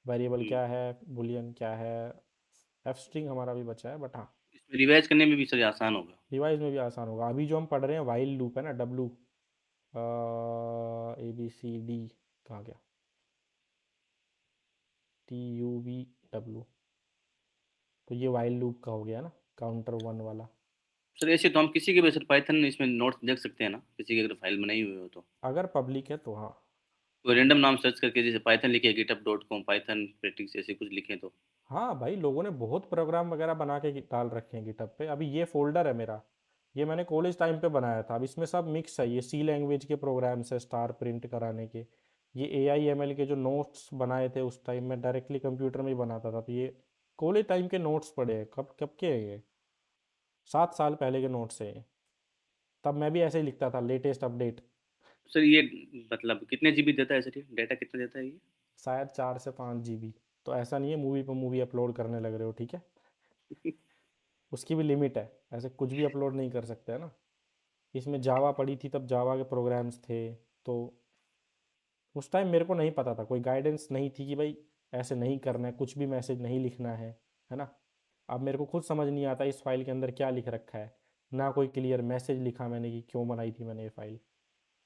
वेरिएबल क्या है, बुलियन क्या है, एफ स्ट्रिंग हमारा भी बचा है। बट हाँ, इसमें रिवाइज करने में भी सर आसान होगा। डिवाइस में भी आसान होगा। अभी जो हम पढ़ रहे हैं वाइल लूप है ना, डब्लू ABCD, कहाँ गया, TUBW, तो ये वाइल लूप का हो गया ना, काउंटर 1 वाला। सर ऐसे तो हम किसी के भी सर पाइथन इसमें नोट्स देख सकते हैं ना, किसी की अगर फाइल बनाई हुई हो तो? अगर पब्लिक है तो हाँ। कोई रैंडम नाम सर्च करके जैसे पाइथन लिखे github.com पाइथन प्रैक्टिस ऐसे कुछ लिखें तो? हाँ भाई, लोगों ने बहुत प्रोग्राम वगैरह बना के डाल रखे हैं गिटहब पे। अभी ये फोल्डर है मेरा, ये मैंने कॉलेज टाइम पे बनाया था। अब इसमें सब मिक्स है, ये सी लैंग्वेज के प्रोग्राम्स है स्टार प्रिंट कराने के, ये AI ML के जो नोट्स बनाए थे उस टाइम में डायरेक्टली कंप्यूटर में ही बनाता था। तो ये कॉलेज टाइम के नोट्स पड़े हैं, कब कब के हैं ये, 7 साल पहले के नोट्स हैं ये। तब मैं भी ऐसे ही लिखता था, लेटेस्ट अपडेट। सर ये मतलब कितने जीबी देता है सर, ये डेटा कितना देता है ये? शायद 4 से 5 GB। तो ऐसा नहीं है मूवी पर मूवी अपलोड करने लग रहे हो, ठीक है? उसकी भी लिमिट है, ऐसे कुछ भी अपलोड नहीं कर सकते, है ना? इसमें जावा पड़ी थी, तब जावा के प्रोग्राम्स थे। तो उस टाइम मेरे को नहीं पता था, कोई गाइडेंस नहीं थी कि भाई ऐसे नहीं करना है, कुछ भी मैसेज नहीं लिखना है ना? अब मेरे को खुद समझ नहीं आता इस फाइल के अंदर क्या लिख रखा है, ना कोई क्लियर मैसेज लिखा मैंने कि क्यों बनाई थी मैंने ये फाइल।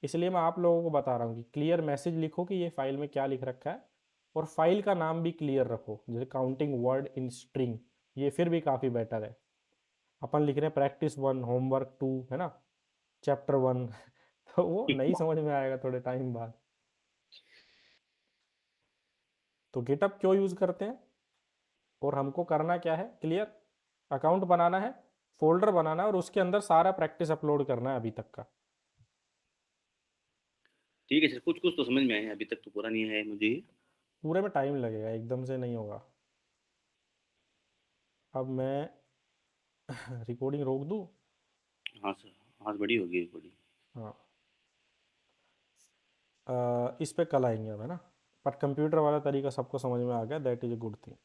इसलिए मैं आप लोगों को बता रहा हूँ कि क्लियर मैसेज लिखो कि ये फाइल में क्या लिख रखा है, और फाइल का नाम भी क्लियर रखो, जैसे काउंटिंग वर्ड इन स्ट्रिंग, ये फिर भी काफ़ी बेटर है। अपन लिख रहे हैं प्रैक्टिस 1 होमवर्क 2, है ना, चैप्टर 1 तो वो नहीं समझ में आएगा थोड़े टाइम बाद। तो गिटअप क्यों यूज़ करते हैं, और हमको करना क्या है, क्लियर अकाउंट बनाना है, फोल्डर बनाना है, और उसके अंदर सारा प्रैक्टिस अपलोड करना है अभी तक का। ठीक है सर, कुछ कुछ तो समझ में आए हैं, अभी तक तो पूरा नहीं है मुझे। पूरे में टाइम लगेगा, एकदम से नहीं होगा। अब मैं रिकॉर्डिंग रोक दूँ? हाँ सर, हाँ बड़ी होगी रिकॉर्डिंग। हाँ, इस पे कल आएंगे अब, है ना, बट कंप्यूटर वाला तरीका सबको समझ में आ गया, that is a good thing.